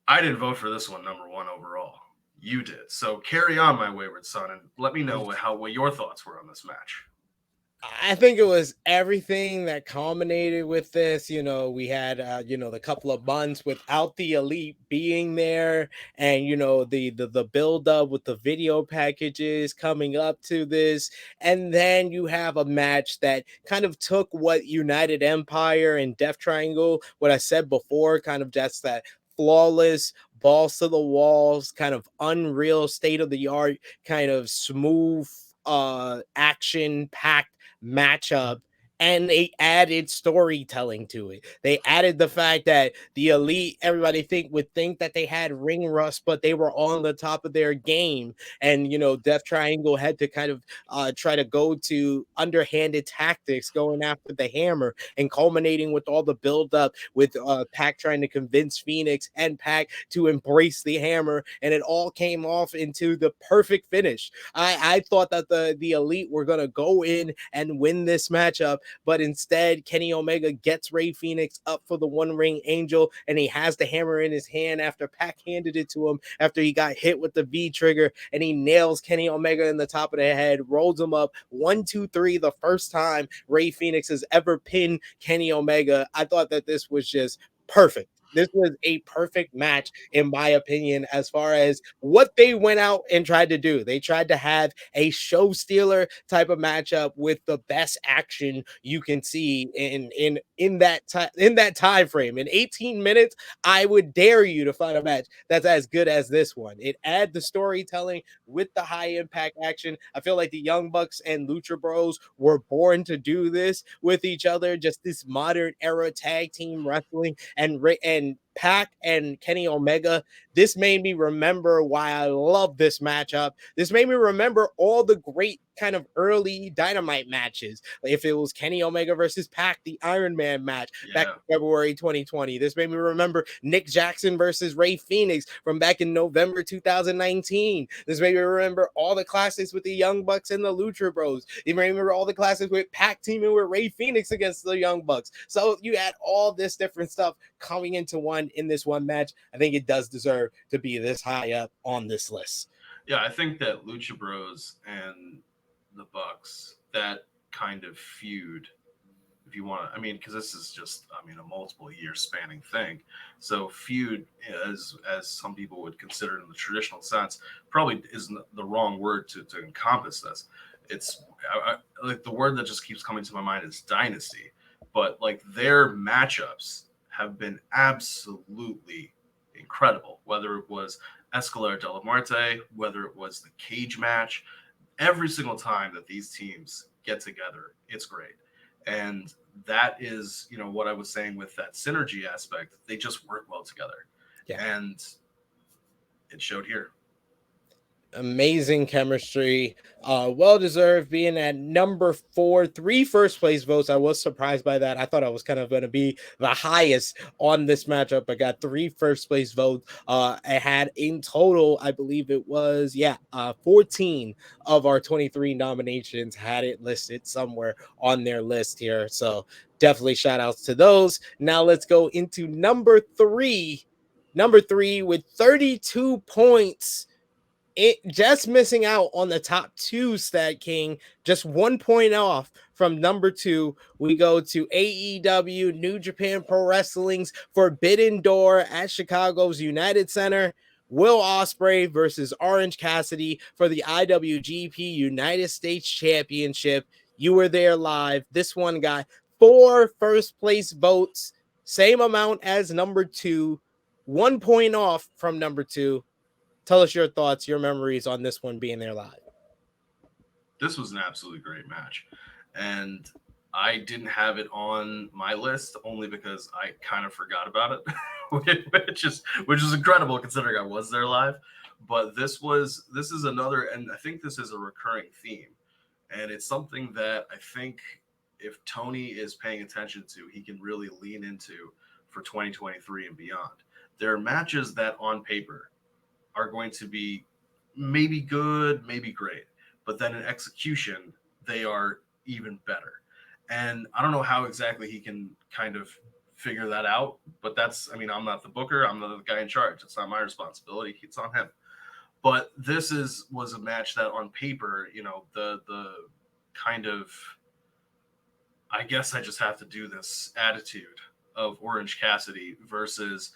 I didn't vote for this one number one overall. You did. So carry on, my wayward son, and let me know what your thoughts were on this match. I think it was everything that culminated with this. We had the couple of months without the Elite being there, and the build up with the video packages coming up to this, and then you have a match that kind of took what United Empire and Death Triangle, what I said before, kind of just that flawless, balls to the walls, kind of unreal, state of the art, kind of smooth, action packed matchup, and they added storytelling to it. They added the fact that the Elite, everybody would think that they had ring rust, but they were on the top of their game. And Death Triangle had to kind of try to go to underhanded tactics, going after the hammer, and culminating with all the build up with Pac trying to convince Phoenix and Pac to embrace the hammer, and it all came off into the perfect finish. I thought that the Elite were gonna go in and win this matchup, but instead Kenny Omega gets Rey Fenix up for the One Ring Angel, and he has the hammer in his hand after Pac handed it to him after he got hit with the V trigger, and he nails Kenny Omega in the top of the head, rolls him up 1, 2, 3, the first time Rey Fenix has ever pinned Kenny Omega. I thought that this was just perfect. This was a perfect match, in my opinion, as far as what they went out and tried to do. They tried to have a show stealer type of matchup with the best action you can see in that time frame. In 18 minutes, I would dare you to find a match that's as good as this one. It adds the storytelling with the high impact action. I feel like the Young Bucks and Lucha Bros were born to do this with each other, just this modern era tag team wrestling, and Pac and Kenny Omega. This made me remember why I love this matchup. This made me remember all the great kind of early Dynamite matches. If it was Kenny Omega versus Pac, the Iron Man match back in February 2020. This made me remember Nick Jackson versus Rey Fenix from back in November 2019. This made me remember all the classics with the Young Bucks and the Lucha Bros. You made me remember all the classics with Pac teaming with Rey Fenix against the Young Bucks. So you had all this different stuff coming into one, won in this one match, I think it does deserve to be this high up on this list. Yeah, I think that Lucha Bros and the Bucks, that kind of feud, if you want to, I mean, because this is just, I mean, a multiple year spanning thing. So feud, as some people would consider it in the traditional sense, probably isn't the wrong word to encompass this. It's like the word that just keeps coming to my mind is dynasty. But like their matchups have been absolutely incredible, whether it was Escalar de la Muerte, whether it was the cage match. Every single time that these teams get together, it's great. And that is, you know, what I was saying with that synergy aspect. They just work well together. Yeah. And it showed here. Amazing chemistry, well deserved being at number 4, 3 first place votes. I was surprised by that. I thought I was kind of going to be the highest on this matchup. I got 3 first place votes. I had in total, I believe it was 14 of our 23 nominations had it listed somewhere on their list here, so definitely shout outs to those. Now let's go into number 3 with 32 points. It just missing out on the top 2, StatKing, just 1 point off from number 2. We go to AEW New Japan Pro Wrestling's Forbidden Door at Chicago's United Center. Will Ospreay versus Orange Cassidy for the IWGP United States Championship. You were there live. This one got 4 first place votes, same amount as number 2, 1 point off from number 2. Tell us your thoughts, your memories on this one being there live. This was an absolutely great match. And I didn't have it on my list only because I kind of forgot about it, which is incredible considering I was there live. But this is another, and I think this is a recurring theme. And it's something that I think if Tony is paying attention to, he can really lean into for 2023 and beyond. There are matches that on paper are going to be maybe good, maybe great, but then in execution, they are even better. And I don't know how exactly he can kind of figure that out, but I mean, I'm not the booker. I'm not the guy in charge. It's not my responsibility. It's on him. But this was a match that on paper, you know, the kind of, I guess I just have to do this attitude of Orange Cassidy versus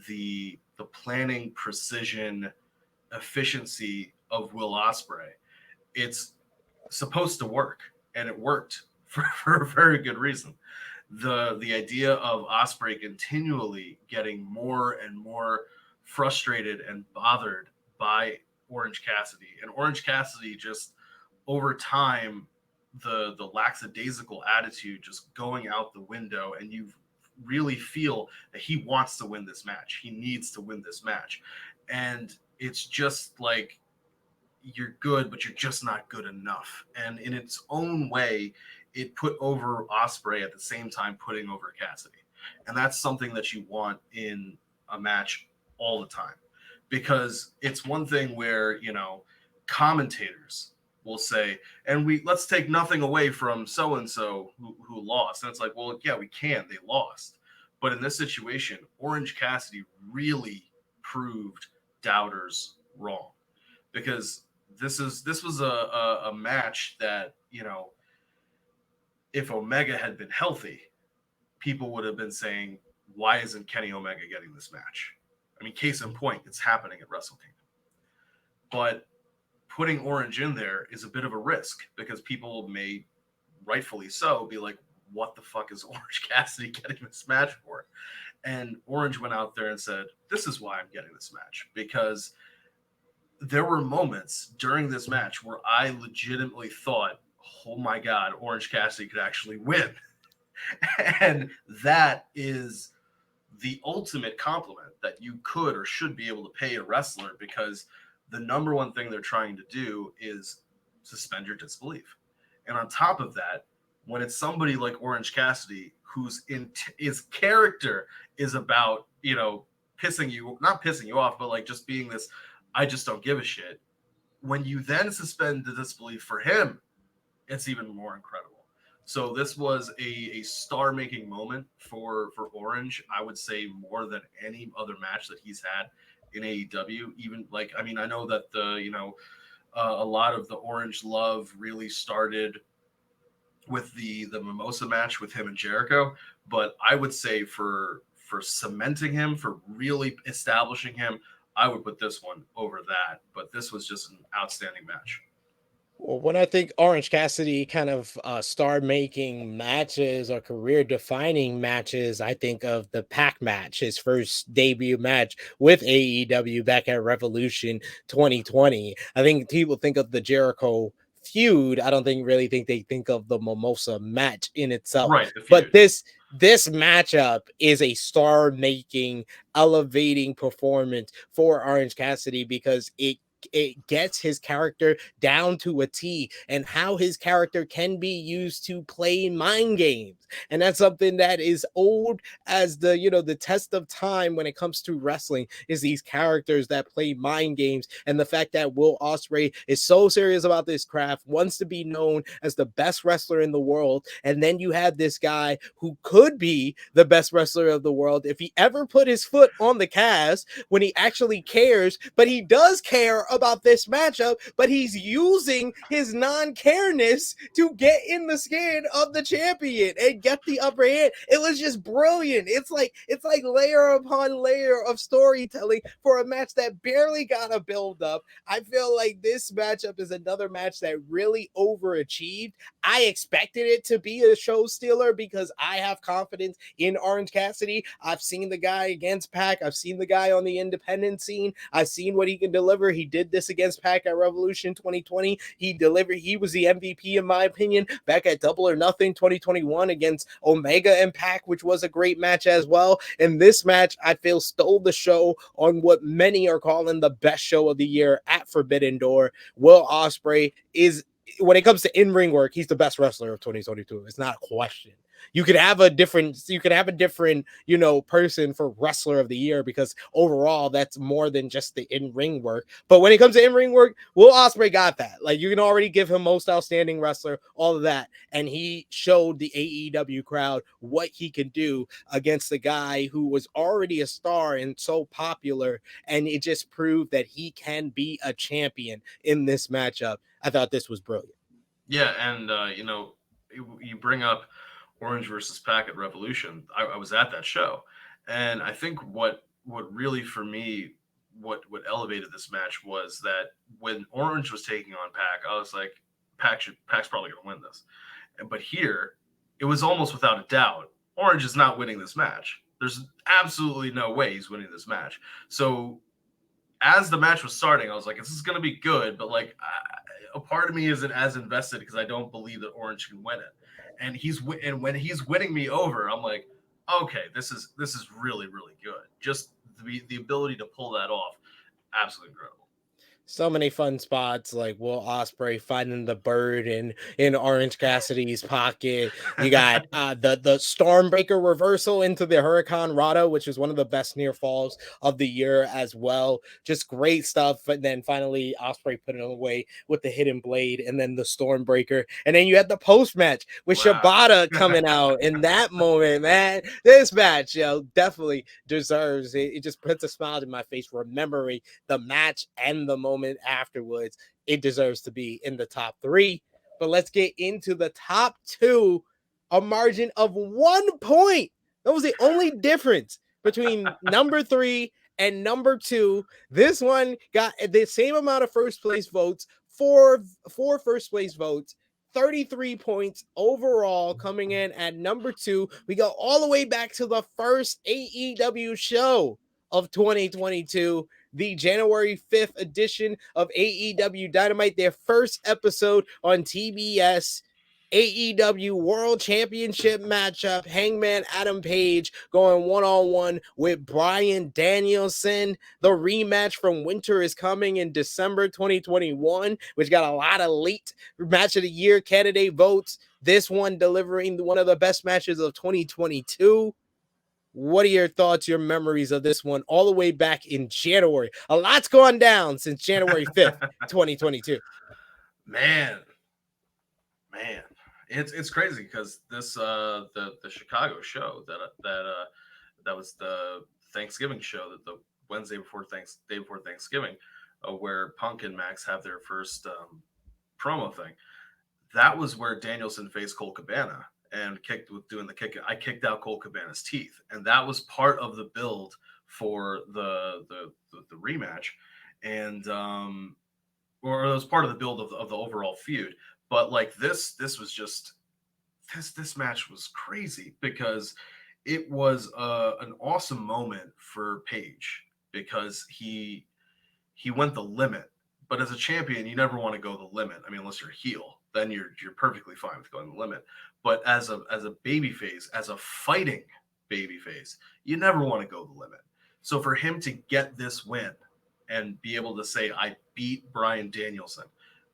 the planning, precision, efficiency of Will Ospreay. It's supposed to work, and it worked for a very good reason. The idea of Ospreay continually getting more and more frustrated and bothered by Orange Cassidy, and Orange Cassidy just over time, the lackadaisical attitude just going out the window, and you really feel that he wants to win this match. He needs to win this match. And it's just like, you're good, but you're just not good enough. And in its own way, it put over Ospreay at the same time putting over Cassidy. And that's something that you want in a match all the time. Because it's one thing where, you know, commentators will say, and let's take nothing away from so-and-so who lost. And it's like, well, yeah, we can. They lost. But in this situation, Orange Cassidy really proved doubters wrong, because this was a match that, you know, if Omega had been healthy, people would have been saying, why isn't Kenny Omega getting this match? I mean, case in point, it's happening at Wrestle Kingdom. But putting Orange in there is a bit of a risk, because people may, rightfully so, be like, what the fuck is Orange Cassidy getting this match for? And Orange went out there and said, this is why I'm getting this match, because there were moments during this match where I legitimately thought, oh my God, Orange Cassidy could actually win. And that is the ultimate compliment that you could or should be able to pay a wrestler, because the number one thing they're trying to do is suspend your disbelief. And on top of that, when it's somebody like Orange Cassidy, whose his character is about, you know, not pissing you off, but like just being this, I just don't give a shit. When you then suspend the disbelief for him, it's even more incredible. So this was a star-making moment for Orange. I would say more than any other match that he's had in AEW. Even like, I mean, I know that a lot of the Orange love really started with the Mimosa match with him and Jericho, but I would say for cementing him, for really establishing him, I would put this one over that. But this was just an outstanding match. Well, when I think Orange Cassidy kind of star making matches or career defining matches, I think of the Pac match, his first debut match with AEW back at Revolution 2020. I think people think of the Jericho feud. I don't really think they think of the Mimosa match in itself. Right, the But feud. this matchup is a star making, elevating performance for Orange Cassidy because it gets his character down to a T and how his character can be used to play mind games. And that's something that is old as the test of time when it comes to wrestling is these characters that play mind games. And the fact that Will Ospreay is so serious about this craft, wants to be known as the best wrestler in the world. And then you have this guy who could be the best wrestler of the world if he ever put his foot on the cast when he actually cares, but he does care about this matchup, but he's using his non-careness to get in the skin of the champion and get the upper hand. It was just brilliant. It's like layer upon layer of storytelling for a match that barely got a build up. I feel like this matchup is another match that really overachieved. I expected it to be a show stealer because I have confidence in Orange Cassidy. I've seen the guy against Pac. I've seen the guy on the independent scene. I've seen what he can deliver. He did this against Pac at Revolution 2020. He delivered. He was the MVP in my opinion back at Double or Nothing 2021 against Omega and Pac, which was a great match as well. And this match, I feel, stole the show on what many are calling the best show of the year at Forbidden Door. Will Ospreay is, when it comes to in-ring work, he's the best wrestler of 2022. It's not a question. You could have a different, person for wrestler of the year because overall that's more than just the in-ring work. But when it comes to in-ring work, Will Ospreay got that. Like, you can already give him most outstanding wrestler, all of that. And he showed the AEW crowd what he can do against the guy who was already a star and so popular. And it just proved that he can be a champion in this matchup. I thought this was brilliant. Yeah, and you bring up Orange versus Pac at Revolution. I was at that show, and I think what really for me what elevated this match was that when Orange was taking on Pac, I was like, Pac's probably going to win this. But here, it was almost without a doubt, Orange is not winning this match. There's absolutely no way he's winning this match. So as the match was starting, I was like, this is going to be good, but like a part of me isn't as invested because I don't believe that Orange can win it. And when he's winning me over, I'm like, okay, this is really, really good. Just the ability to pull that off, absolutely incredible. So many fun spots, like Will Ospreay finding the bird in Orange Cassidy's pocket. You got the Stormbreaker reversal into the Hurricane Rana, which is one of the best near falls of the year as well. Just great stuff. But then finally Ospreay put it away with the hidden blade and then the Stormbreaker. And then you had the post match with Shibata coming out in that moment, man. This match, definitely deserves it. It just puts a smile to my face remembering the match and the moment afterwards. It deserves to be in the top 3. But let's get into the top 2. A margin of 1 point. That was the only difference between number 3 and number 2. This one got the same amount of first place votes, four first place votes. 33 points overall, coming in at number 2. We go all the way back to the first AEW show of 2022, the January 5th edition of AEW Dynamite, their first episode on TBS. AEW World Championship matchup, Hangman Adam Page going one-on-one with Bryan Danielson. The rematch from Winter is coming in December 2021, which got a lot of late match of the year candidate votes. This one delivering one of the best matches of 2022. What are your thoughts, your memories of this one all the way back in January? A lot's gone down since January 5th, 2022. Man. It's crazy because this the Chicago show that was the Thanksgiving show, that the Wednesday before day before Thanksgiving, where Punk and Max have their first promo thing. That was where Danielson faced Cole Cabana and kicked with doing the kick. I kicked out Cole Cabana's teeth, and that was part of the build for the rematch, and or it was part of the build of the overall feud. But like this was just this match was crazy because it was an awesome moment for Page because he went the limit. But as a champion, you never want to go the limit. I mean, unless you're a heel, then you're perfectly fine with going the limit. But as a baby face, as a fighting baby face, you never want to go the limit. So for him to get this win and be able to say, I beat Bryan Danielson,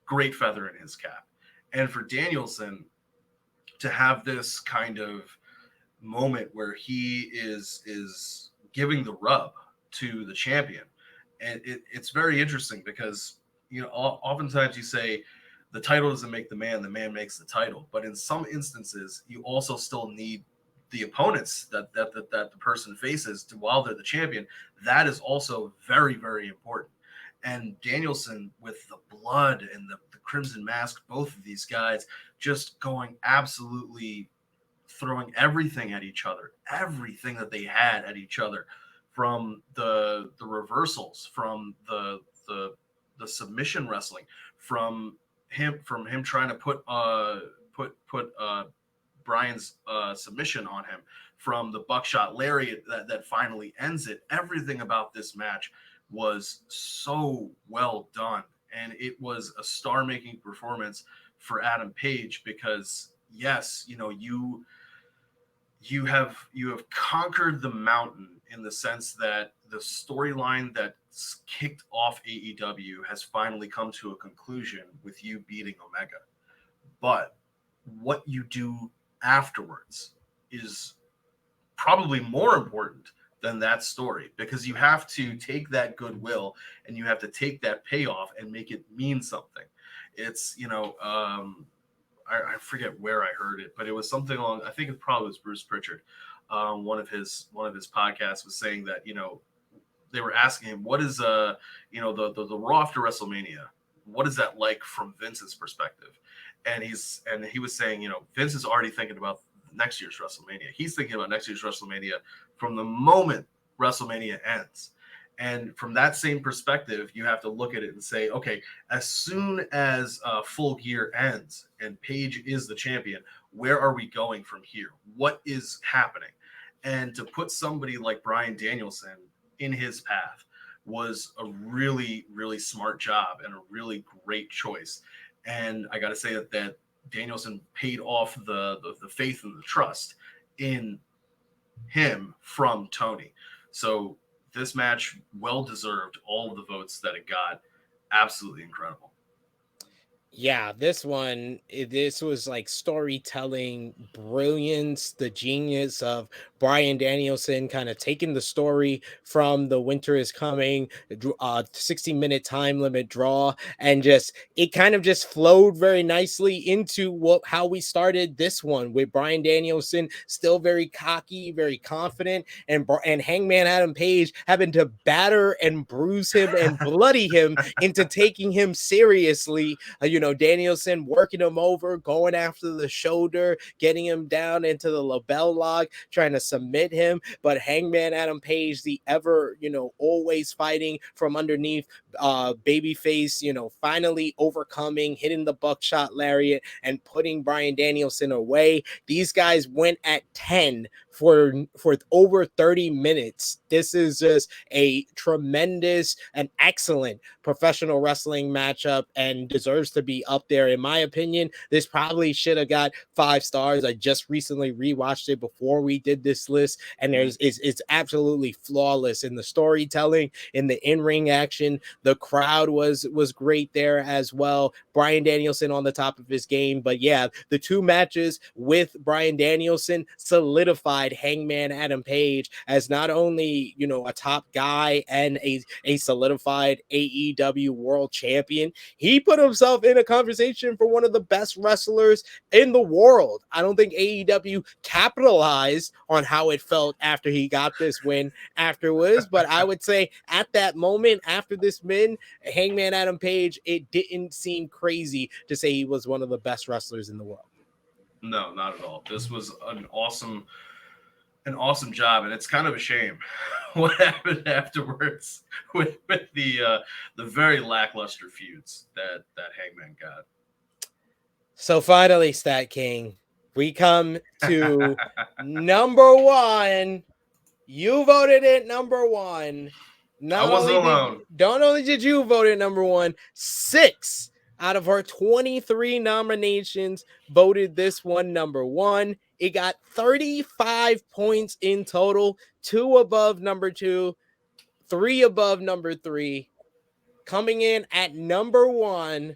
great feather in his cap. And for Danielson to have this kind of moment where he is giving the rub to the champion. And it's very interesting because, oftentimes you say the title doesn't make the man makes the title. But in some instances, you also still need the opponents that the person faces while they're the champion. That is also very, very important. And Danielson, with the blood and the Crimson Mask, both of these guys just going absolutely throwing everything at each other, everything that they had at each other, from the reversals, from the submission wrestling, from him trying to put Bryan's submission on him, from the buckshot lariat that finally ends it. Everything about this match was so well done, and it was a star-making performance for Adam Page because yes, you have conquered the mountain in the sense that the storyline that's kicked off AEW has finally come to a conclusion with you beating Omega. But what you do afterwards is probably more important than that story, because you have to take that goodwill and you have to take that payoff and make it mean something. It's, I forget where I heard it, but it was something along, I think it probably was Bruce Pritchard. One of his podcasts was saying that, they were asking him, what is the Raw after WrestleMania? What is that like from Vince's perspective? And he was saying, Vince is already thinking about next year's WrestleMania. He's thinking about next year's WrestleMania from the moment WrestleMania ends. And from that same perspective, you have to look at it and say, okay, as soon as Full Gear ends and Page is the champion, where are we going from here? What is happening? And to put somebody like Bryan Danielson in his path was a really, really smart job and a really great choice. And I got to say that Danielson paid off the faith and the trust in him from Tony. So this match, well deserved, all of the votes that it got. Absolutely incredible. Yeah, this was like storytelling brilliance, the genius of Bryan Danielson kind of taking the story from The Winter is Coming, 60-minute time limit draw, and it kind of just flowed very nicely into how we started this one, with Bryan Danielson still very cocky, very confident, and Hangman Adam Page having to batter and bruise him and bloody him into taking him seriously. Danielson working him over, going after the shoulder, getting him down into the label lock, trying to submit him. But Hangman Adam Page, the ever, always fighting from underneath babyface, finally overcoming, hitting the buckshot lariat and putting Bryan Danielson away. These guys went at 10 for over 30 minutes. This is just a tremendous and excellent professional wrestling matchup and deserves to be up there. In my opinion, this probably should have got 5 stars. I just recently rewatched it before we did this list, and it's absolutely flawless in the storytelling, in the in-ring action. The crowd was great there as well. Bryan Danielson on the top of his game. But yeah, the 2 matches with Bryan Danielson solidified solidified Hangman Adam Page as not only, a top guy and a solidified AEW world champion, he put himself in a conversation for one of the best wrestlers in the world. I don't think AEW capitalized on how it felt after he got this win afterwards, but I would say at that moment after this win, Hangman Adam Page, it didn't seem crazy to say he was one of the best wrestlers in the world. No, not at all. This was an awesome job, and it's kind of a shame what happened afterwards with the very lackluster feuds that Hangman got. So finally, StatKing, we come to number one. You voted it number one. I wasn't alone. Not only did you vote it number one, 6 out of her 23 nominations voted this one number one. It got 35 points in total, 2 above number 2, 3 above number 3. Coming in at number 1,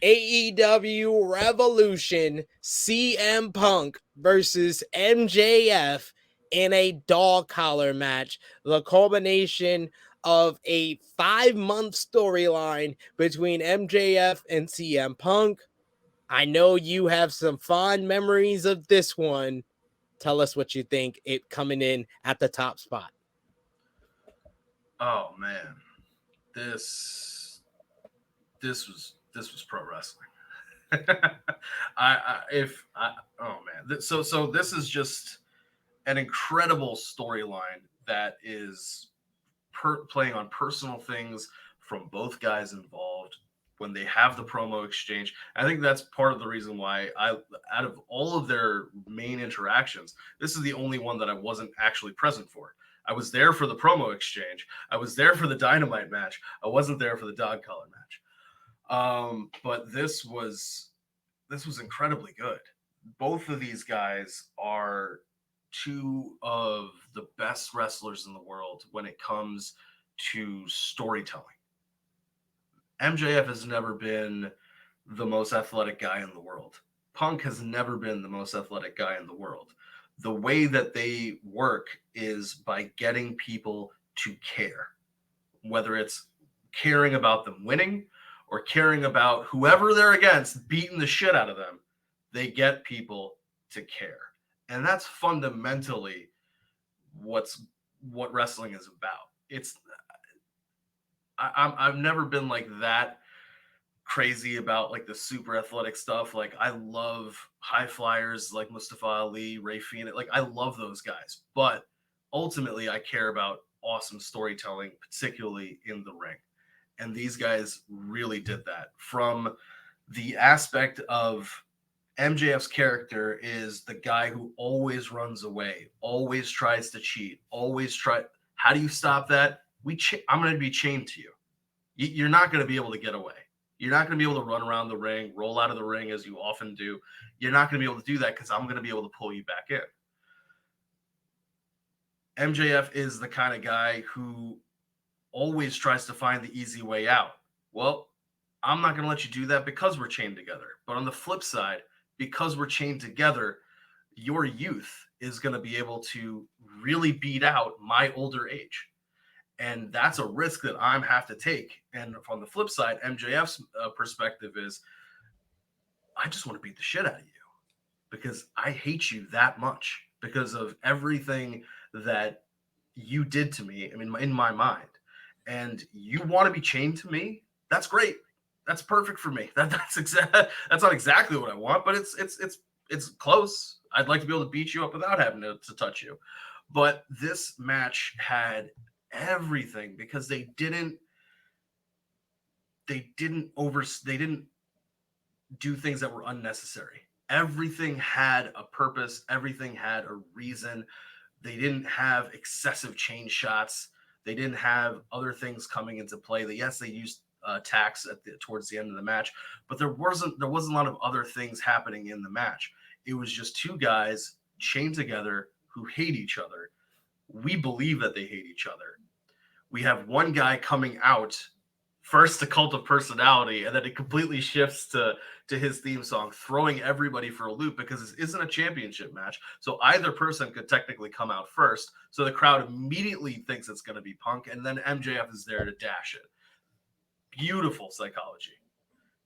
AEW Revolution, CM Punk versus MJF in a dog collar match. The culmination of a 5-month storyline between MJF and CM Punk. I know you have some fond memories of this one. Tell us what you think, it coming in at the top spot. Oh man, this was pro wrestling. So this is just an incredible storyline that is playing on personal things from both guys involved when they have the promo exchange. I think that's part of the reason why out of all of their main interactions, this is the only one that I wasn't actually present for. I was there for the promo exchange. I was there for the Dynamite match. I wasn't there for the dog collar match. But this was incredibly good. Both of these guys are 2 of the best wrestlers in the world when it comes to storytelling. MJF has never been the most athletic guy in the world. Punk has never been the most athletic guy in the world. The way that they work is by getting people to care, whether it's caring about them winning or caring about whoever they're against beating the shit out of them. They get people to care. And that's fundamentally what wrestling is about. I've never been like that crazy about like the super athletic stuff. Like I love high flyers like Mustafa Ali, Ray Phoenix. Like I love those guys, but ultimately I care about awesome storytelling, particularly in the ring. And these guys really did that. From the aspect of MJF's character is the guy who always runs away, always tries to cheat, how do you stop that? I'm going to be chained to you. You're not going to be able to get away. You're not going to be able to run around the ring, roll out of the ring as you often do. You're not going to be able to do that because I'm going to be able to pull you back in. MJF is the kind of guy who always tries to find the easy way out. Well, I'm not going to let you do that because we're chained together. But on the flip side, because we're chained together, your youth is going to be able to really beat out my older age. And that's a risk that I have to take. And from the flip side, MJF's perspective is, I just want to beat the shit out of you because I hate you that much because of everything that you did to me. I mean, in my mind, and you want to be chained to me. That's great. That's perfect for me. That's not exactly what I want, but it's close. I'd like to be able to beat you up without having to touch you. But this match had everything because they didn't do things that were unnecessary. Everything had a purpose. Everything had a reason. They didn't have excessive chain shots. They didn't have other things coming into play. Yes, they used attacks towards the end of the match, but there wasn't a lot of other things happening in the match. It was just 2 guys chained together who hate each other. We believe that they hate each other. We have one guy coming out first to Cult of Personality, and then it completely shifts to his theme song, throwing everybody for a loop because this isn't a championship match. So either person could technically come out first. So the crowd immediately thinks it's going to be Punk, and then MJF is there to dash it. Beautiful psychology.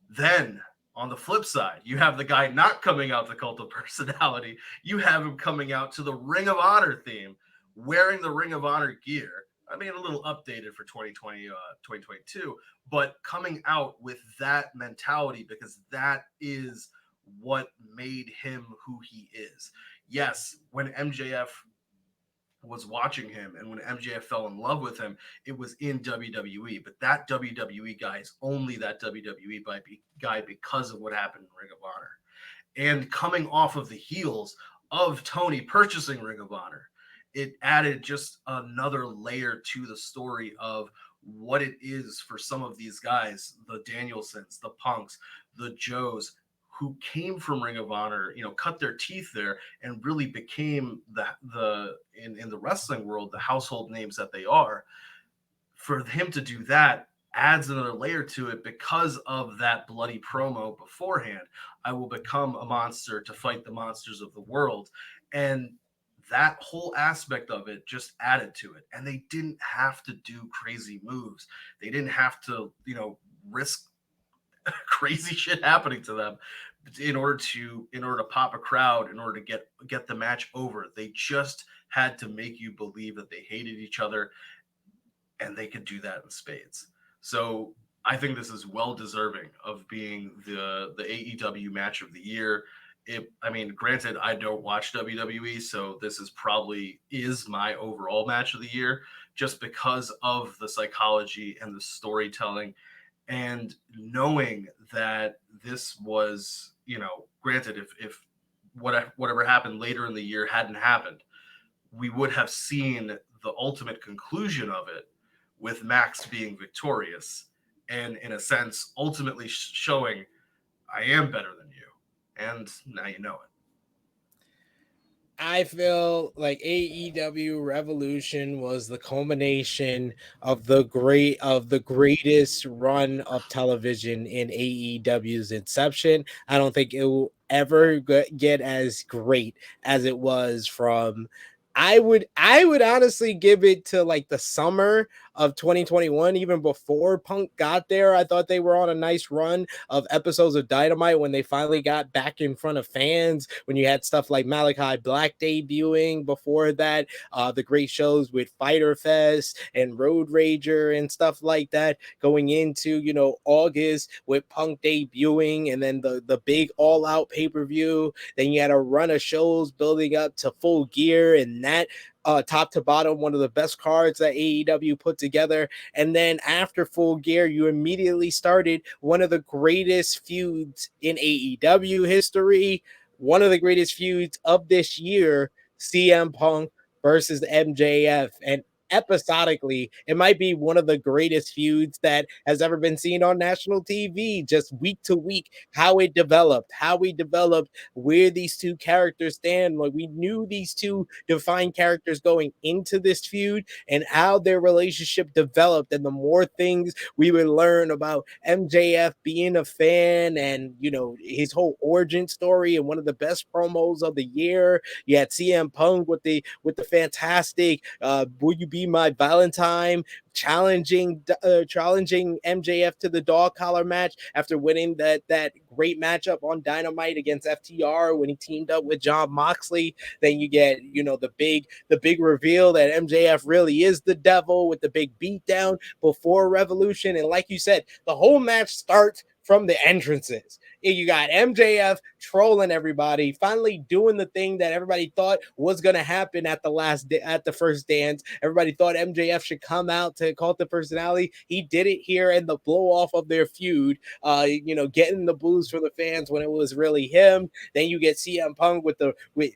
Then on the flip side, you have the guy not coming out to Cult of Personality. You have him coming out to the Ring of Honor theme, wearing the Ring of Honor gear. I mean, a little updated for 2020, 2022, but coming out with that mentality because that is what made him who he is. Yes, when MJF was watching him and when MJF fell in love with him, it was in WWE, but that WWE guy is only that WWE guy because of what happened in Ring of Honor. And coming off of the heels of Tony purchasing Ring of Honor, it added just another layer to the story of what it is for some of these guys, the Danielsons, the Punks, the Joes, who came from Ring of Honor, cut their teeth there and really became in the wrestling world, the household names that they are. For him to do that adds another layer to it because of that bloody promo beforehand. I will become a monster to fight the monsters of the world. And that whole aspect of it just added to it. And they didn't have to do crazy moves. They didn't have to, risk crazy shit happening to them in order to pop a crowd, in order to get the match over. They just had to make you believe that they hated each other, and they could do that in spades. So I think this is well deserving of being the AEW match of the year. Granted, I don't watch WWE, so this is my overall match of the year, just because of the psychology and the storytelling. And knowing that this was, granted, if whatever happened later in the year hadn't happened, we would have seen the ultimate conclusion of it with Max being victorious and, in a sense, ultimately showing I am better than you. And now you know it. I feel like AEW Revolution was the culmination of the greatest run of television in AEW's inception. I don't think it will ever get as great as it was from. I would honestly give it to like the summer of 2021, even before Punk got there. I thought they were on a nice run of episodes of Dynamite when they finally got back in front of fans, when you had stuff like Malachi Black debuting before that, the great shows with Fyter Fest and Road Rager and stuff like that going into, August with Punk debuting, and then the big All Out pay-per-view. Then you had a run of shows building up to Full Gear, and that top to bottom, one of the best cards that AEW put together. And then after Full Gear, you immediately started one of the greatest feuds in AEW history, one of the greatest feuds of this year, CM Punk versus MJF. And episodically, it might be one of the greatest feuds that has ever been seen on national TV, just week to week, how we developed where these two characters stand. Like, we knew these two defined characters going into this feud and how their relationship developed, and the more things we would learn about MJF being a fan and, his whole origin story, and one of the best promos of the year. You had CM Punk with the fantastic "Will You Be My Valentine?" challenging MJF to the dog collar match after winning that great matchup on Dynamite against FTR when he teamed up with Jon Moxley. Then you get, the big reveal that MJF really is the devil with the big beatdown before Revolution. And like you said, the whole match starts from the entrances. You got MJF trolling everybody, finally doing the thing that everybody thought was going to happen at the first dance. Everybody thought MJF should come out to Cult of Personality. He did it here in the blow off of their feud, getting the boos for the fans when it was really him. Then you get CM Punk with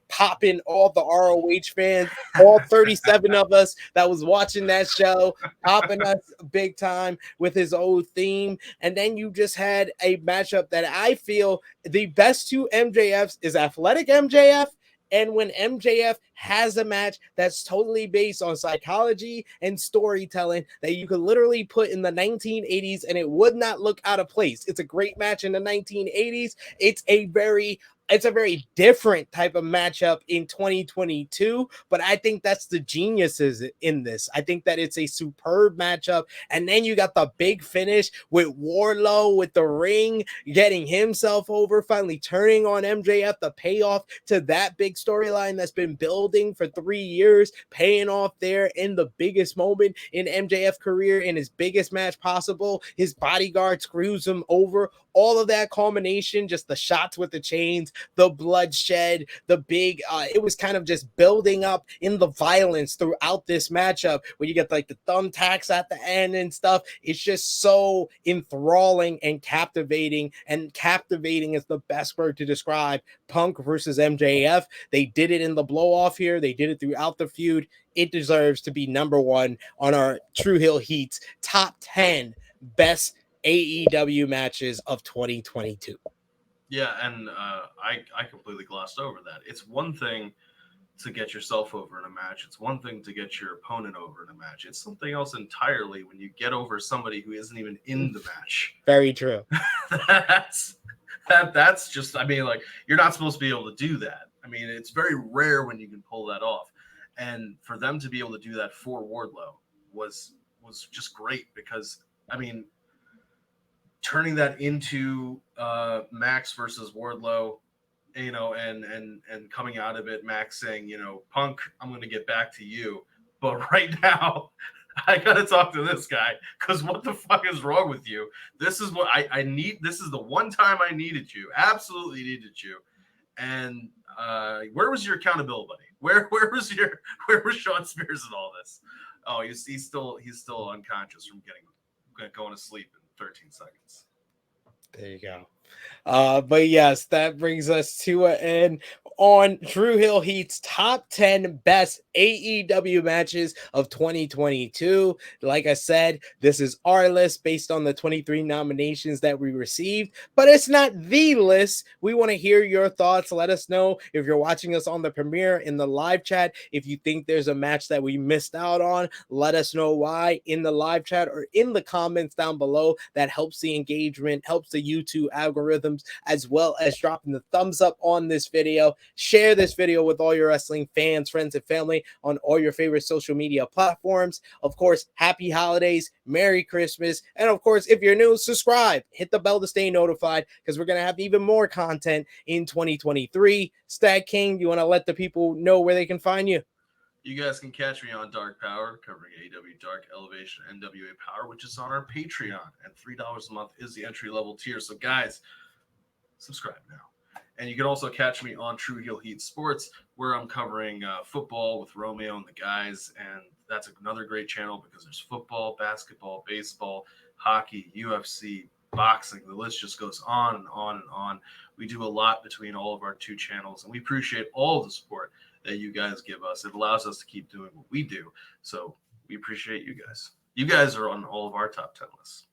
popping all the ROH fans, all 37 of us that was watching that show, popping us big time with his old theme. And then you just had a matchup that I feel the best two MJFs is athletic MJF And when MJF has a match that's totally based on psychology and storytelling that you could literally put in the 1980s and it would not look out of place. It's a great match in the 1980s. It's a very different type of matchup in 2022, but I think that's the geniuses in this. I think that it's a superb matchup. And then you got the big finish with Wardlow with the ring, getting himself over, finally turning on MJF, the payoff to that big storyline that's been building for 3 years, paying off there in the biggest moment in MJF career, in his biggest match possible. His bodyguard screws him over. All of that culmination, just the shots with the chains, the bloodshed, the big, it was kind of just building up in the violence throughout this matchup where you get like the thumbtacks at the end and stuff. It's just so enthralling and captivating. And captivating is the best word to describe Punk versus MJF. They did it in the blow off here. They did it throughout the feud. It deserves to be number one on our Tru Heel Heat's top 10 best AEW matches of 2022. Yeah, and I completely glossed over that. It's one thing to get yourself over in a match. It's one thing to get your opponent over in a match. It's something else entirely when you get over somebody who isn't even in the match. Very true. That's just, I mean, like, you're not supposed to be able to do that. I mean, it's very rare when you can pull that off. And for them to be able to do that for Wardlow was just great because, I mean, turning that into Max versus Wardlow, you know, and coming out of it, Max saying, you know, Punk, I'm going to get back to you. But right now, I got to talk to this guy because what the fuck is wrong with you? This is what I need. This is the one time I needed you. Absolutely needed you. And where was your accountability, buddy? Where was Sean Spears in all this? Oh, he's still unconscious from going to sleep in 13 seconds. There you go. But yes, that brings us to an end on Tru Heel Heat's top 10 best AEW matches of 2022. Like I said, this is our list based on the 23 nominations that we received, but it's not the list. We want to hear your thoughts. Let us know if you're watching us on the premiere in the live chat. If you think there's a match that we missed out on, let us know why in the live chat or in the comments down below. That helps the engagement, helps the YouTube algorithms, as well as dropping the thumbs up on this video. Share this video with all your wrestling fans, friends, and family on all your favorite social media platforms. Of course, happy holidays, Merry Christmas, and of course, if you're new, subscribe, hit the bell to stay notified because we're going to have even more content in 2023. StatKing, you want to let the people know where they can find you? You guys can catch me on Dark Power, covering AEW Dark Elevation NWA Power, which is on our Patreon, and $3 a month is the entry-level tier. So, guys, subscribe now. And you can also catch me on Tru Heel Heat Sports, where I'm covering football with Romeo and the guys. And that's another great channel because there's football, basketball, baseball, hockey, UFC, boxing. The list just goes on and on and on. We do a lot between all of our two channels, and we appreciate all the support that you guys give us. It allows us to keep doing what we do. So we appreciate you guys. You guys are on all of our top 10 lists.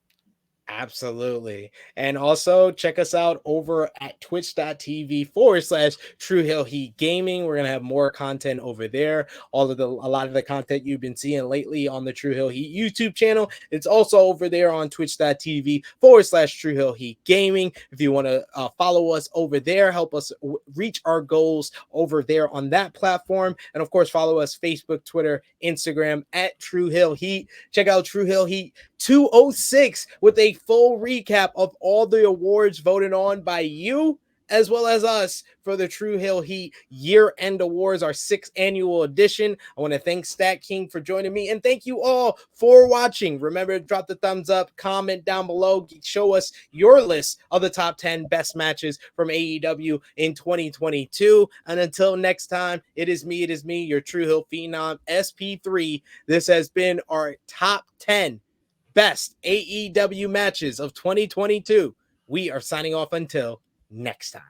Absolutely. And also check us out over at twitch.tv/Tru Heel Heat Gaming. We're going to have more content over there. A lot of the content you've been seeing lately on the Tru Heel Heat YouTube channel. It's also over there on twitch.tv/Tru Heel Heat Gaming. If you want to follow us over there, help us reach our goals over there on that platform. And of course, follow us Facebook, Twitter, Instagram at Tru Heel Heat. Check out Tru Heel Heat 206 with a full recap of all the awards voted on by you as well as us for the Tru Heel Heat year-end awards, our 6th annual edition. I want to thank StatKing for joining me, and thank you all for watching. Remember to drop the thumbs up, comment down below, show us your list of the top 10 best matches from AEW in 2022. And until next time, it is me, your Tru Heel Phenom, SP3. This has been our top 10 best AEW matches of 2022. We are signing off until next time.